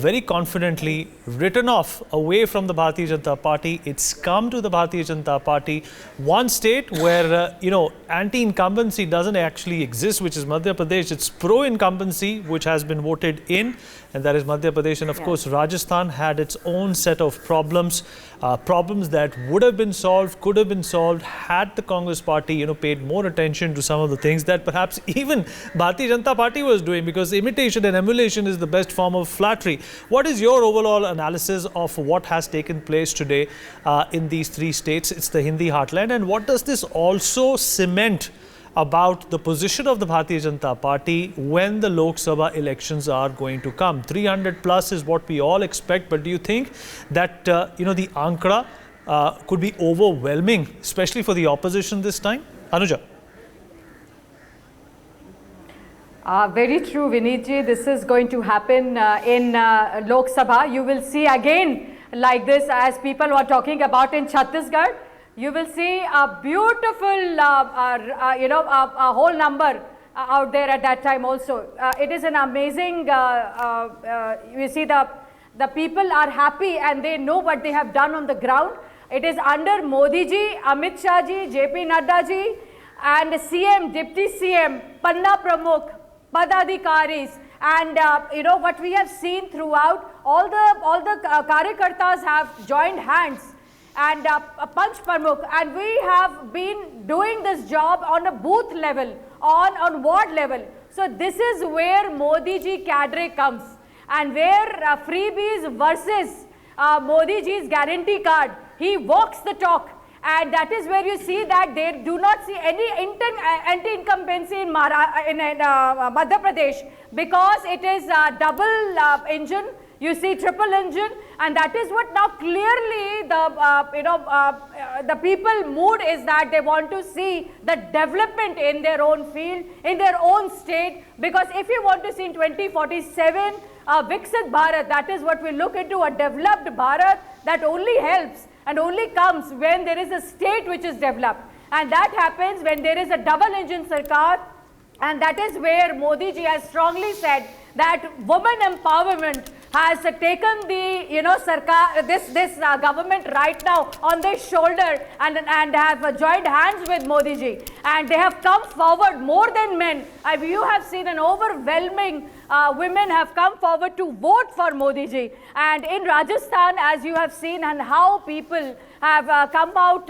very confidently written off away from the Bharatiya Janata Party. It's come to the Bharatiya Janata Party. One state where, anti-incumbency doesn't actually exist, which is Madhya Pradesh. It's pro-incumbency, which has been voted in, and that is Madhya Pradesh. And of course, Rajasthan had its own set of problems, problems that would have been solved, could have been solved, had the Congress party, paid more attention to some of the things that perhaps even Bharatiya Janata Party was doing, because imitation and emulation is the best form of flattery. What is your overall analysis of what has taken place today in these 3 states? It's the Hindi heartland. And what does this also cement about the position of the Bharatiya Janata Party when the Lok Sabha elections are going to come? 300 plus is what we all expect, but do you think that, the Ankara could be overwhelming, especially for the opposition this time? Anuja. Very true, Vineet ji. This is going to happen in Lok Sabha. You will see again like this, as people were talking about in Chhattisgarh. You will see a beautiful, a whole number out there at that time also. It is an amazing, you see the people are happy and they know what they have done on the ground. It is under Modi ji, Amit Shah ji, JP Nadda ji, and CM, Deputy CM, Panna Pramukh, Padadhikaris, and what we have seen throughout, all the Karyakartas have joined hands, and Panch Pramukh, and we have been doing this job on a booth level, on ward level. So this is where Modi ji cadre comes, and where freebies versus Modi ji's guarantee card. He walks the talk, And that is where you see that they do not see any anti-incumbency in Madhya Pradesh, because it is double engine. You see triple engine, and that is what now clearly the people mood is that they want to see the development in their own field, in their own state. Because if you want to see in 2047 Viksit Bharat, that is what we look into, a developed Bharat that only helps and only comes when there is a state which is developed, and that happens when there is a double engine sarkar. And that is where Modi ji has strongly said that women empowerment has taken the sarkar, this government right now on their shoulder, and have joined hands with Modi ji, and they have come forward more than men. You have seen an overwhelming women have come forward to vote for Modi ji, and in Rajasthan, as you have seen, and how people have come out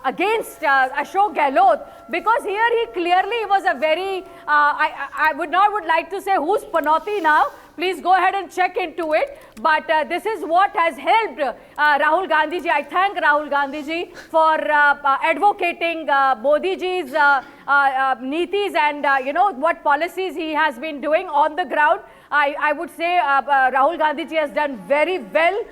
against Ashok Gehlot, because here he clearly was a very I would like to say who's Panoti now. Please go ahead and check into it. But this is what has helped Rahul Gandhi ji. I thank Rahul Gandhi ji for advocating Modi ji's nitis and what policies he has been doing on the ground. I would say Rahul Gandhi ji has done very well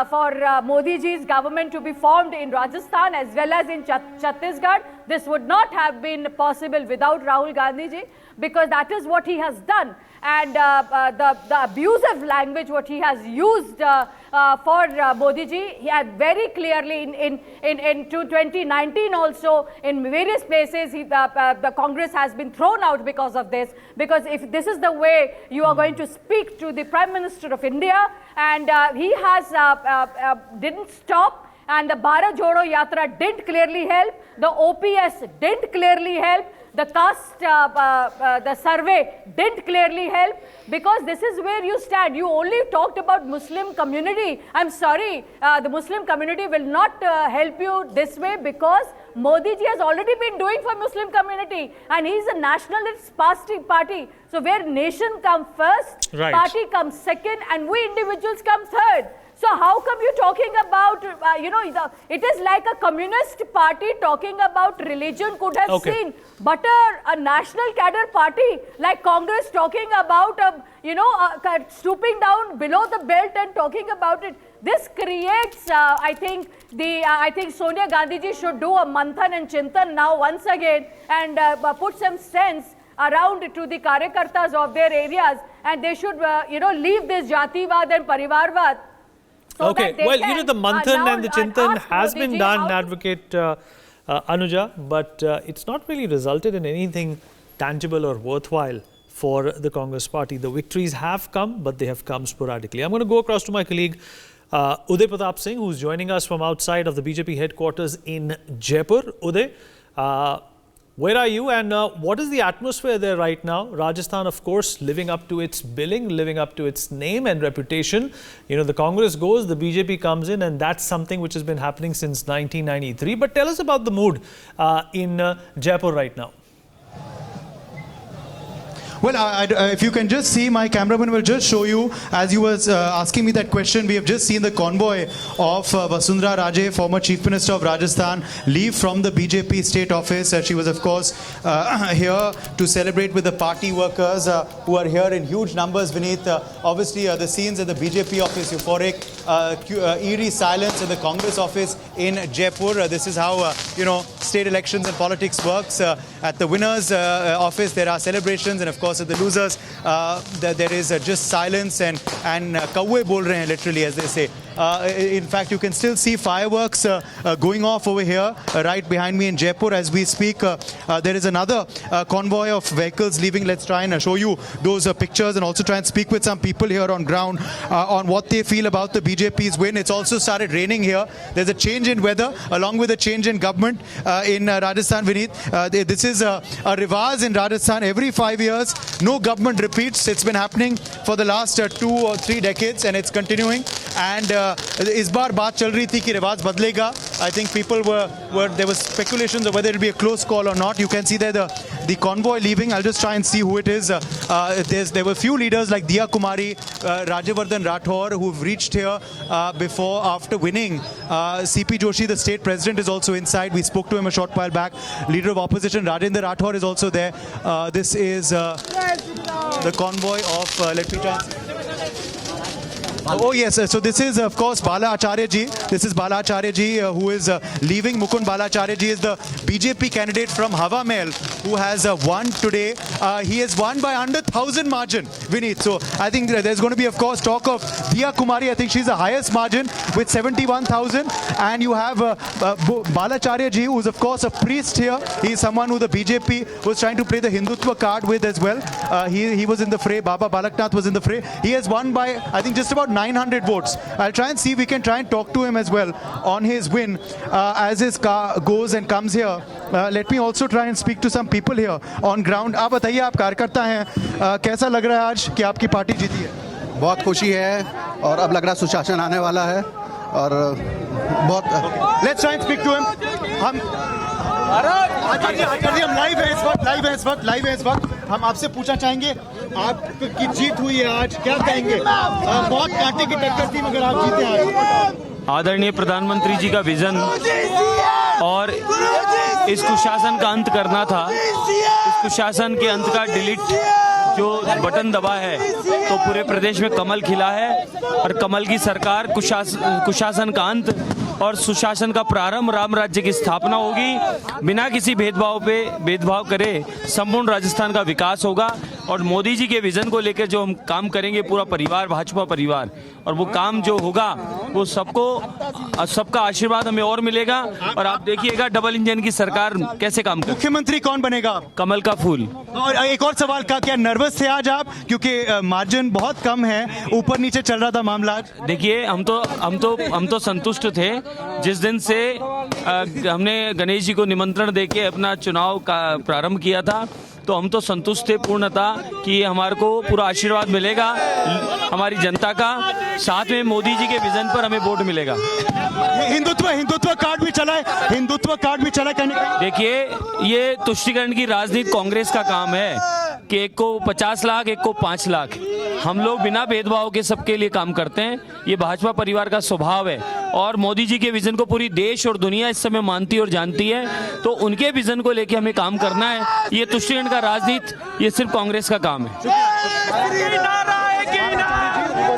for Modi ji's government to be formed in Rajasthan as well as in Chhattisgarh. This would not have been possible without Rahul Gandhi ji, because that is what he has done. And the abusive language what he has used for Modi ji, he had very clearly in 2019 also in various places the Congress has been thrown out because of this. Because if this is the way you are going to speak to the Prime Minister of India, and he has didn't stop. And the Bharat Jodo Yatra didn't clearly help. The OPS didn't clearly help. The caste, the survey didn't clearly help, because this is where you stand. You only talked about Muslim community. I'm sorry, the Muslim community will not help you this way, because Modi ji has already been doing for Muslim community, and he's a nationalist party. So where nation comes first, right, party comes second, and we individuals come third. So how come you talking about, it is like a communist party talking about religion could have seen, but a national cadre party like Congress talking about, stooping down below the belt and talking about it. This creates, I think Sonia Gandhi ji should do a manthan and chintan now once again, and put some sense around to the karyakartas of their areas, and they should, leave this Jativad and Parivarvad. So okay, well, the manthan and the chintan has been done, Advocate Anuja, but it's not really resulted in anything tangible or worthwhile for the Congress party. The victories have come, but they have come sporadically. I'm going to go across to my colleague Uday Pratap Singh, who's joining us from outside of the BJP headquarters in Jaipur. Uday, where are you, and what is the atmosphere there right now? Rajasthan, of course, living up to its billing, living up to its name and reputation. The Congress goes, the BJP comes in, and that's something which has been happening since 1993. But tell us about the mood in Jaipur right now. Well, if you can just see, my cameraman will just show you, as you was asking me that question, we have just seen the convoy of Vasundhara Raje, former Chief Minister of Rajasthan, leave from the BJP state office. She was, of course, here to celebrate with the party workers who are here in huge numbers. Beneath, obviously, the scenes at the BJP office, euphoric, eerie silence at the Congress office in Jaipur. This is how, state elections and politics works. At the winners' office, there are celebrations, and of course, at the losers, there is just silence and kauwe bol rahe hain, literally, as they say. In fact, you can still see fireworks going off over here, right behind me in Jaipur as we speak. There is another convoy of vehicles leaving. Let's try and show you those pictures and also try and speak with some people here on ground on what they feel about the BJP's win. It's also started raining here. There's a change in weather along with a change in government in Rajasthan, Vineet. This is a rivaz in Rajasthan. Every 5 years, no government repeats. It's been happening for the last 2 or 3 decades, and it's continuing. And इस बार बात चल रही थी कि रिवाज बदलेगा. I think people there was speculations of whether it will be a close call or not. You can see there the convoy leaving. I'll just try and see who it is. There were few leaders like Diya Kumari, Rajyavardhan Rathore, who've reached here after winning. CP Joshi, the state president, is also inside. We spoke to him a short while back. Leader of opposition Rajendra Rathore is also there. This is the convoy of, let me try and see. Oh yes, so this is of course Bala Acharya ji. This is Bala Acharya ji who is leaving. Mukund Bala Acharya ji is the BJP candidate from Hawa Mahal who has won today. He has won by under 1,000 margin, Vineet. So I think there's going to be of course talk of Diya Kumari. I think she's the highest margin with 71,000. And you have Bala Acharya ji, who's of course a priest here. He's someone who the BJP was trying to play the Hindutva card with as well. He was in the fray. Baba Balaknath was in the fray. He has won by I think just about 900 votes. I'll try and see if we can try and talk to him as well on his win as his car goes and comes here. Let me also try and speak to some people here on ground. आप बताइए, आप कार्यकर्ता हैं, कैसा लग रहा है आज कि आपकी पार्टी जीती है? बहुत खुशी है और अब लग रहा सुशासन आने वाला है और बहुत Let's try and speak to him. हम लाइव है इस वक्त हम आपसे पूछना चाहेंगे, आपकी जीत हुई है आज, क्या कहेंगे? बहुत कांटे की टक्कर थी मगर आप जीते आज। आदरणीय प्रधानमंत्री जी का विजन और इस कुशासन का अंत करना था। इस कुशासन के अंत का डिलीट जो बटन दबा है तो पूरे प्रदेश में कमल खिला है और कमल की सरकार कुशासन का अंत और सुशासन का प्रारंभ, राम राज्य की स्थापना होगी। बिना किसी भेदभाव करे संपूर्ण राजस्थान का विकास होगा और मोदी जी के विजन को लेकर जो हम काम करेंगे पूरा परिवार, भाजपा परिवार, और वो काम जो होगा वो सबका आशीर्वाद हमें और मिलेगा। और आप देखिएगा डबल इंजन की सरकार कैसे काम करेगी। मुख्यमंत्री कौन बनेगा? कमल का फूल। और एक और सवाल का, क्या नर्वस थे आज आप, क्योंकि मार्जिन बहुत कम है, ऊपर नीचे चल रहा था मामला? देखिए हम तो संतुष्ट थे जिस दिन से हमने गणेश जी को निमंत्रण देके अपना चुनाव का प्रारंभ किया था, तो हम तो संतुष्ट थे पूर्णतः कि हमारे को पूरा आशीर्वाद मिलेगा हमारी जनता का, साथ में मोदी जी के विजन पर हमें वोट मिलेगा। हिंदुत्व कार्ड भी चला है, हिंदुत्व कार्ड भी चला है। देखिए ये तुष्टीकरण की राजनीति कांग्रेस का काम है कि एक को 50 लाख, एक को 5 लाख। हम लोग बिना भेदभाव के सबके लिए काम करते हैं, ये भाजपा परिवार का स्वभाव है और मोदी जी के विजन को पूरी देश और दुनिया इस समय मानती और जानती है, तो उनके विजन को लेकर हमें काम करना है। ये तुष्टीकरण का राजनीति ये सिर्फ कांग्रेस का काम है।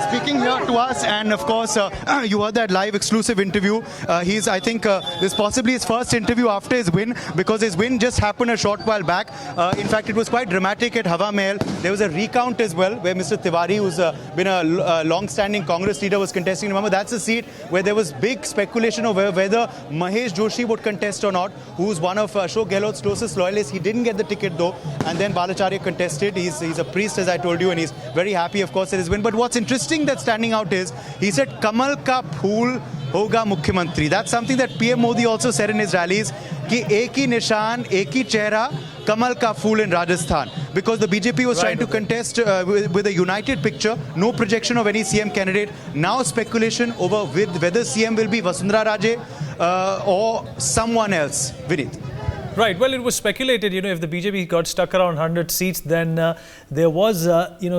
Speaking here to us, and of course you heard that live exclusive interview. I think this possibly his first interview after his win, because his win just happened a short while back. In fact, it was quite dramatic at Hawa Mahal. There was a recount as well where Mr. Tiwari, who's been a long-standing Congress leader, was contesting. Remember, that's a seat where there was big speculation of whether Mahesh Joshi would contest or not, who's one of Ashok Gehlot's closest loyalists. He didn't get the ticket though, and then Balacharya contested. He's a priest, as I told you, and he's very happy, of course, at his win. But what's interesting that's standing out is he said Kamal ka phool hoga mukhyamantri. That's something that PM Modi also said in his rallies, कि एक ही निशान, एक ही चेहरा, Kamal ka phool in Rajasthan, because the BJP was trying to contest with a united picture, no projection of any CM candidate. Now speculation over whether CM will be Vasundhara Raje or someone else. Vineet. Right. Well, it was speculated, if the BJP got stuck around 100 seats, then there was,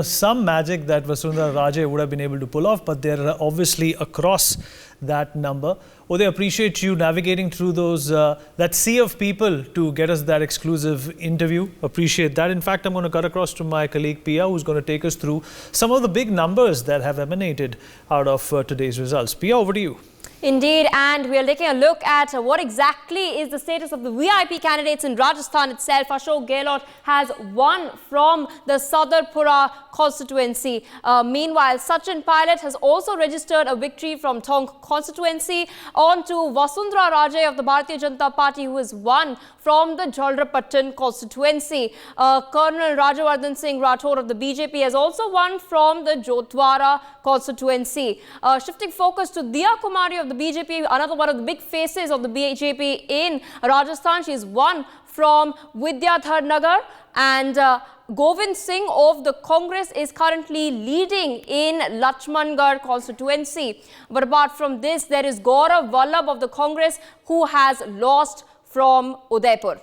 some magic that Vasundhara Raje would have been able to pull off, but they're obviously across that number. They appreciate you navigating through that sea of people to get us that exclusive interview. Appreciate that. In fact, I'm going to cut across to my colleague Pia, who's going to take us through some of the big numbers that have emanated out of today's results. Pia, over to you. Indeed, and we are taking a look at what exactly is the status of the VIP candidates in Rajasthan itself. Ashok Gehlot has won from the Sadarpura constituency. Meanwhile, Sachin Pilot has also registered a victory from Cong constituency. On to Vasundhara Raje of the Bharatiya Janata Party, who has won from the Jalrapattan constituency. Colonel Rajyavardhan Singh Rathore of the BJP has also won from the Jotwara constituency. Shifting focus to Diya Kumari of the BJP, another one of the big faces of the BJP in Rajasthan. She's won from Vidyadhar Nagar, and Govind Singh of the Congress is currently leading in Lachmangarh constituency. But apart from this, there is Gaurav Vallabh of the Congress who has lost from Udaipur.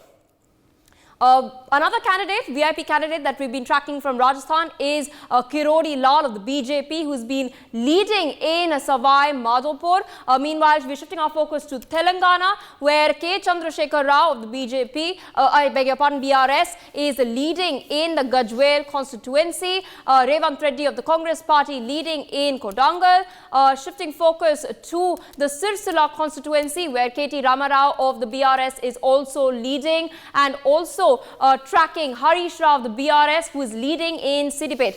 Another candidate, VIP candidate that we've been tracking from Rajasthan is Kirodi Lal of the BJP, who's been leading in Savai Madhopur. Meanwhile, we're shifting our focus to Telangana, where K. Chandrasekhar Rao of the BJP, BRS, is leading in the Gajwel constituency. Revant Reddy of the Congress party leading in Kodangal. Shifting focus to the Sirsila constituency, where KT Ramarao of the BRS is also leading, and also tracking Harish Rao of the BRS, who is leading in Siddipet.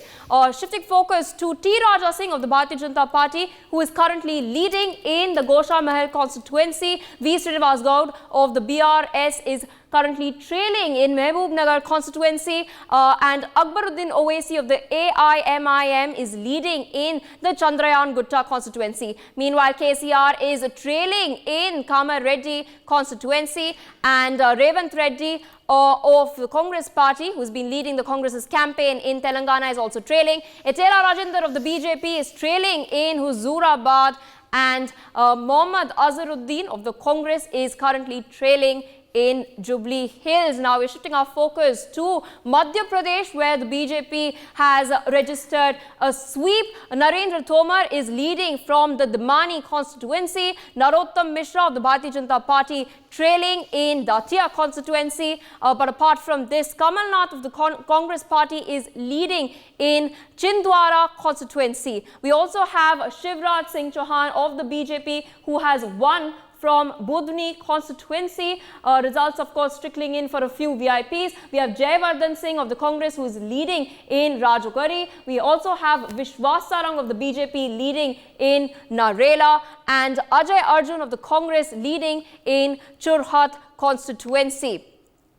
Shifting focus to T. Raja Singh of the Bharatiya Janata Party, who is currently leading in the Gosha Mahal constituency. V. Srinivas Gaud of the BRS is currently trailing in Mehboob Nagar constituency, and Akbaruddin Owaisi of the AIMIM is leading in the Chandrayan Gutta constituency. Meanwhile, KCR is trailing in Kama Reddy constituency, and Revant Reddy of the Congress party, who's been leading the Congress's campaign in Telangana, is also trailing. Etela Rajendra of the BJP is trailing in Huzurabad, and Mohammad Azharuddin of the Congress is currently trailing in Jubilee Hills. Now we're shifting our focus to Madhya Pradesh, where the BJP has registered a sweep. Narendra Tomar is leading from the Damani constituency. Narottam Mishra of the Bharatiya Janata Party trailing in Datia constituency. But apart from this, Kamal Nath of the Congress party is leading in Chindwara constituency. We also have Shivraj Singh Chauhan of the BJP, who has won from Budhni constituency. Results, of course, trickling in for a few VIPs. We have Jayavardhan Singh of the Congress, who is leading in Rajogari. We also have Vishwas Sarang of the BJP leading in Narela, and Ajay Arjun of the Congress leading in Churhat constituency.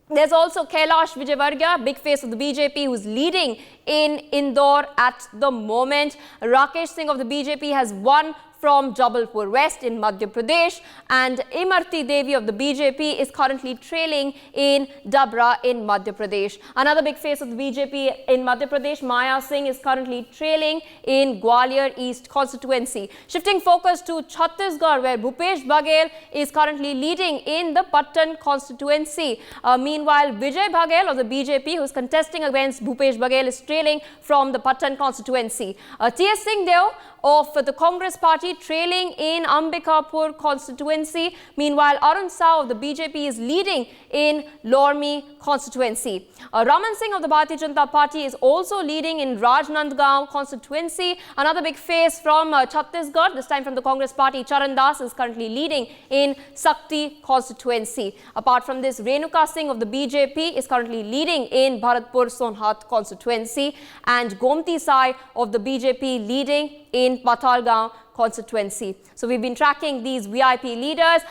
There's also Kailash Vijayvargiya, big face of the BJP, who's leading in Indore at the moment. Rakesh Singh of the BJP has won from Jabalpur West in Madhya Pradesh, and Imarti Devi of the BJP is currently trailing in Dabra in Madhya Pradesh. Another big face of the BJP in Madhya Pradesh, Maya Singh, is currently trailing in Gwalior East constituency. Shifting focus to Chhattisgarh, where Bhupesh Baghel is currently leading in the Pattan constituency. Meanwhile, Vijay Baghel of the BJP, who is contesting against Bhupesh Baghel, is trailing from the Pattan constituency. T.S. Singh Deo of the Congress party trailing in Ambikapur constituency. Meanwhile, Arun Sao of the BJP is leading in Lormi constituency. Raman Singh of the Bharatiya Janata Party is also leading in Rajnandgaon constituency. Another big face from Chhattisgarh, this time from the Congress party, Charan Das, is currently leading in Sakti constituency. Apart from this, Renuka Singh of the BJP is currently leading in Bharatpur Sonhat constituency, and Gomti Sai of the BJP leading in Patalgaon constituency. So we've been tracking these VIP leaders.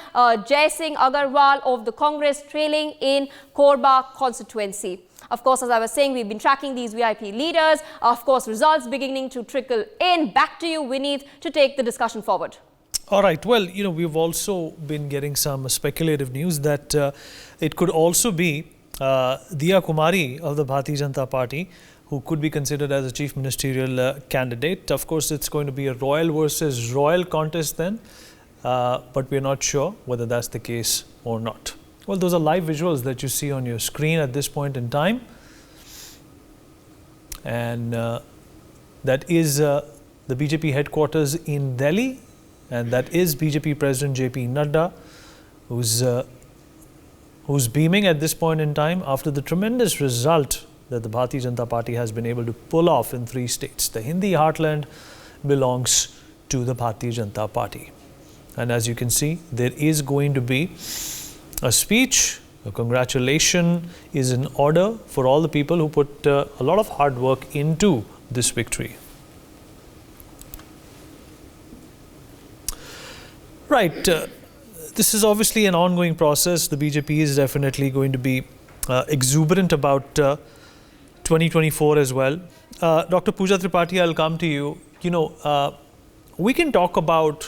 Jai Singh Agarwal of the Congress trailing in Korba constituency. Of course, as I was saying, we've been tracking these VIP leaders. Of course, results beginning to trickle in. Back to you, Vineet, to take the discussion forward. All right. Well, we've also been getting some speculative news that it could also be Diya Kumari of the Bharatiya Janata Party, who could be considered as a chief ministerial candidate. Of course, it's going to be a royal versus royal contest then, but we're not sure whether that's the case or not. Well, those are live visuals that you see on your screen at this point in time. And that is the BJP headquarters in Delhi, and that is BJP President JP Nadda, who's beaming at this point in time after the tremendous result that the Bharatiya Janata Party has been able to pull off in 3 states. The Hindi heartland belongs to the Bharatiya Janata Party. And as you can see, there is going to be a speech. A congratulation is in order for all the people who put a lot of hard work into this victory. Right. This is obviously an ongoing process. The BJP is definitely going to be exuberant about 2024 as well. Dr. Pooja Tripathi, I'll come to you. We can talk about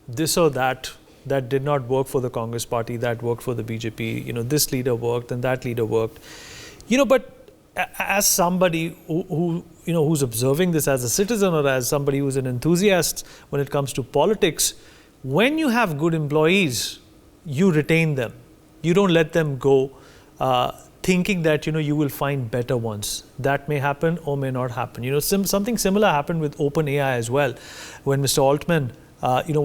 this or that did not work for the Congress party, that worked for the BJP. This leader worked and that leader worked. But as somebody who's observing this as a citizen or as somebody who's an enthusiast when it comes to politics, when you have good employees, you retain them. You don't let them go thinking that, you will find better ones. That may happen or may not happen. Something similar happened with OpenAI as well, when Mr. Altman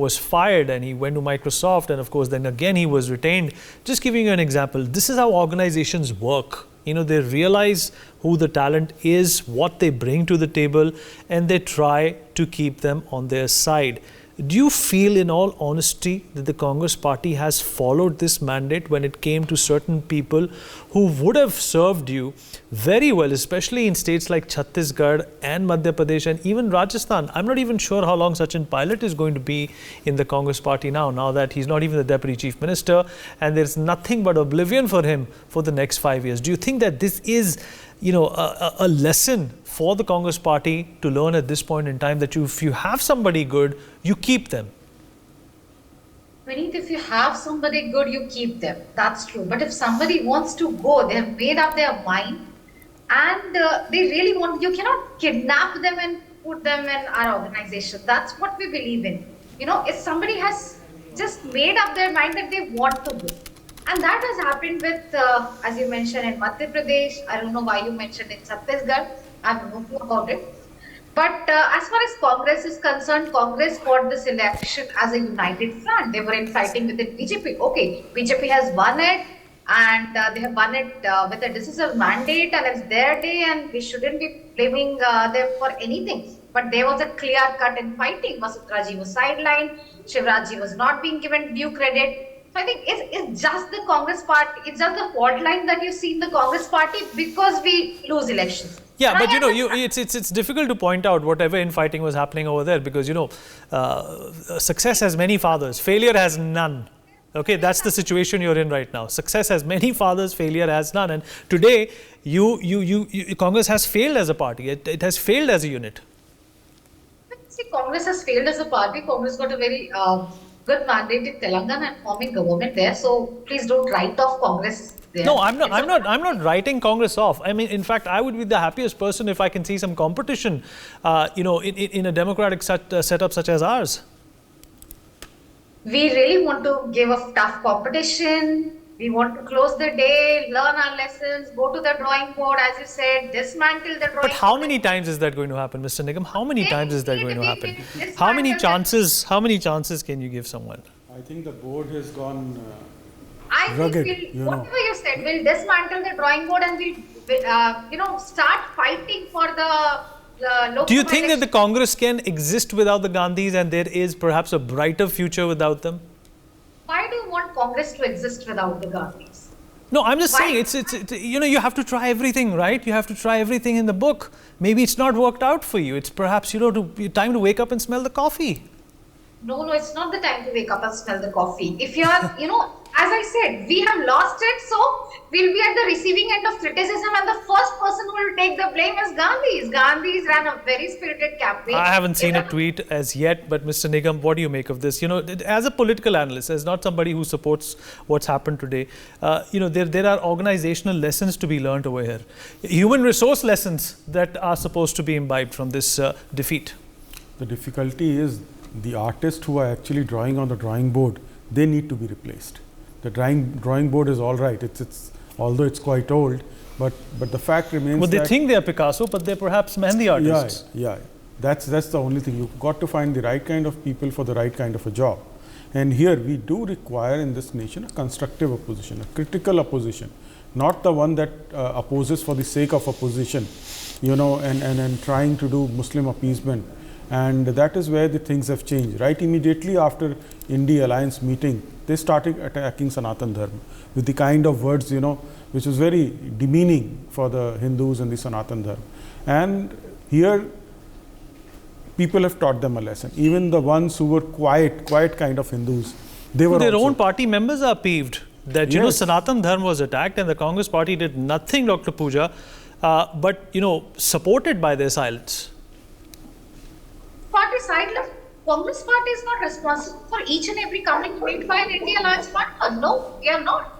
was fired and he went to Microsoft, and of course then again he was retained. Just giving you an example, this is how organizations work. They realize who the talent is, what they bring to the table, and they try to keep them on their side. Do you feel, in all honesty, that the Congress party has followed this mandate when it came to certain people who would have served you very well, especially in states like Chhattisgarh and Madhya Pradesh and even Rajasthan? I'm not even sure how long Sachin Pilot is going to be in the Congress party now that he's not even the Deputy Chief Minister and there's nothing but oblivion for him for the next 5 years. Do you think that this is a lesson for the Congress party to learn at this point in time, that if you have somebody good, you keep them? Vineet, if you have somebody good, you keep them. That's true. But if somebody wants to go, they have made up their mind and they really want, you cannot kidnap them and put them in our organization. That's what we believe in. If somebody has just made up their mind that they want to go. And that has happened with, as you mentioned, in Madhya Pradesh. I don't know why you mentioned in Chhattisgarh. I have no clue about it. But as far as Congress is concerned, Congress fought this election as a united front. They were fighting within BJP. Okay, BJP has won it, and they have won it with a decisive mandate, and it's their day, and we shouldn't be blaming them for anything. But there was a clear cut in fighting. Vasundhara ji was sidelined. Shivraj ji was not being given due credit. So I think it's just the Congress party, it's just the fault line that you see in the Congress party because we lose elections. Yeah, but it's difficult to point out whatever infighting was happening over there because, success has many fathers, failure has none. Okay, that's the situation you're in right now. Success has many fathers, failure has none. And today, Congress has failed as a party. It has failed as a unit. See, Congress has failed as a party. Congress got a very good mandate in Telangana and forming government there. So please don't write off Congress there. No, I'm not writing Congress off. I mean, in fact, I would be the happiest person if I can see some competition, in a democratic setup such as ours. We really want to give a tough competition. We want to close the day, learn our lessons, go to the drawing board, as you said, dismantle the drawing board. But how many times is that going to happen, Mr. Nigam? How many times is that going to happen? How many chances can you give someone? I think the board has gone rugged, whatever you said, we'll dismantle the drawing board and we'll, start fighting for the local. Do you think that the Congress can exist without the Gandhis and there is perhaps a brighter future without them? Why do you want Congress to exist without the Gandhis? No, I'm just saying, it's you have to try everything, right? You have to try everything in the book. Maybe it's not worked out for you. It's perhaps, time to wake up and smell the coffee. No, it's not the time to wake up and smell the coffee. If you are, as I said, we have lost it, so we'll be at the receiving end of criticism, and the first person who will take the blame is Gandhis. Gandhis ran a very spirited campaign. I haven't seen a tweet as yet, but Mr. Nigam, what do you make of this? As a political analyst, as not somebody who supports what's happened today, there are organizational lessons to be learned over here. Human resource lessons that are supposed to be imbibed from this defeat. The difficulty is the artists who are actually drawing on the drawing board, they need to be replaced. The drawing board is all right. It's although it's quite old, but the fact remains. Well, they think they are Picasso, but they're perhaps Mehndi artists. Yeah. That's the only thing. You've got to find the right kind of people for the right kind of a job. And here we do require in this nation a constructive opposition, a critical opposition, not the one that opposes for the sake of opposition, and trying to do Muslim appeasement. And that is where the things have changed. Right immediately after India Alliance meeting, they started attacking Sanatan Dharma with the kind of words, which was very demeaning for the Hindus and the Sanatan Dharma. And here, people have taught them a lesson. Even the ones who were quiet kind of Hindus, they were their own party members are peeved that, Sanatan Dharma was attacked and the Congress party did nothing, Dr. Pooja, but, supported by their silence. Party silence. Congress party is not responsible for each and every complaint made by an India Alliance partner. No, we are not.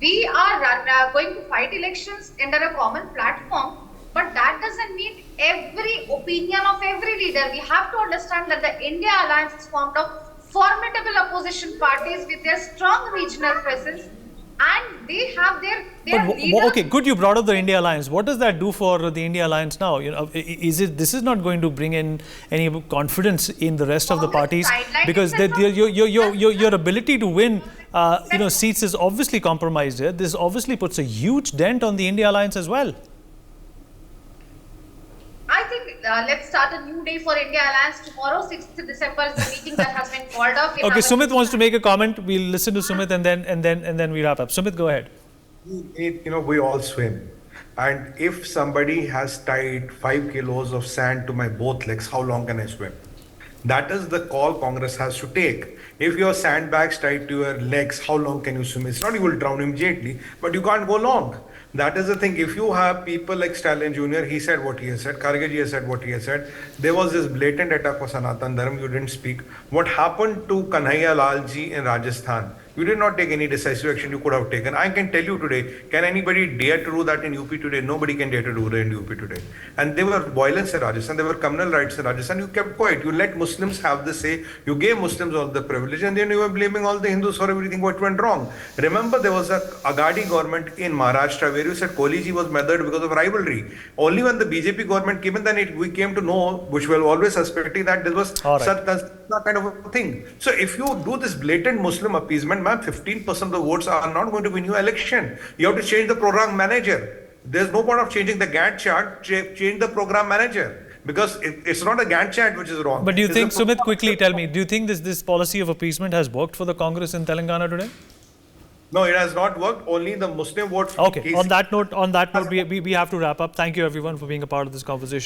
We are going to fight elections under a common platform, but that doesn't mean every opinion of every leader. We have to understand that the India Alliance is formed of formidable opposition parties with their strong regional presence, and they have their But leaders. okay, good. You brought up the India Alliance. What does that do for the India Alliance now? You know, this is not going to bring in any confidence in the rest of the parties, because your ability to win, seats is obviously compromised here. This obviously puts a huge dent on the India Alliance as well. I think let's start a new day for India Alliance tomorrow. 6th December is the meeting that has been called up. Okay, Sumit wants to make a comment. We'll listen to Sumit and then we wrap up. Sumit, go ahead. We all swim. And if somebody has tied 5 kilos of sand to my both legs, how long can I swim? That is the call Congress has to take. If your sandbags tied to your legs, how long can you swim? It's not you will drown immediately, but you can't go long. That is the thing. If you have people like Stalin Jr., he said what he has said, Kharge ji has said what he has said. There was this blatant attack on Sanatan Dharma, you didn't speak. What happened to Kanhaiya Lal ji in Rajasthan? You did not take any decisive action you could have taken. I can tell you today, can anybody dare to do that in UP today? Nobody can dare to do that in UP today. And there were violence in Rajasthan, there were communal rights in Rajasthan. You kept quiet. You let Muslims have the say. You gave Muslims all the privilege, and then you were blaming all the Hindus for everything what went wrong. Remember, there was a Agadi government in Maharashtra where you said Kohli was murdered because of rivalry. Only when the BJP government came in, then we came to know, which we were always suspecting, that there was such kind of a thing. So if you do this blatant Muslim appeasement, 15% of the votes are not going to win you election. You have to change the program manager. There's no point of changing the Gantt chart, change the program manager. Because it's not a Gantt chart which is wrong. But do you think, Sumit, quickly tell me, do you think this policy of appeasement has worked for the Congress in Telangana today? No, it has not worked. Only the Muslim vote. Okay, on that note, we have to wrap up. Thank you everyone for being a part of this conversation.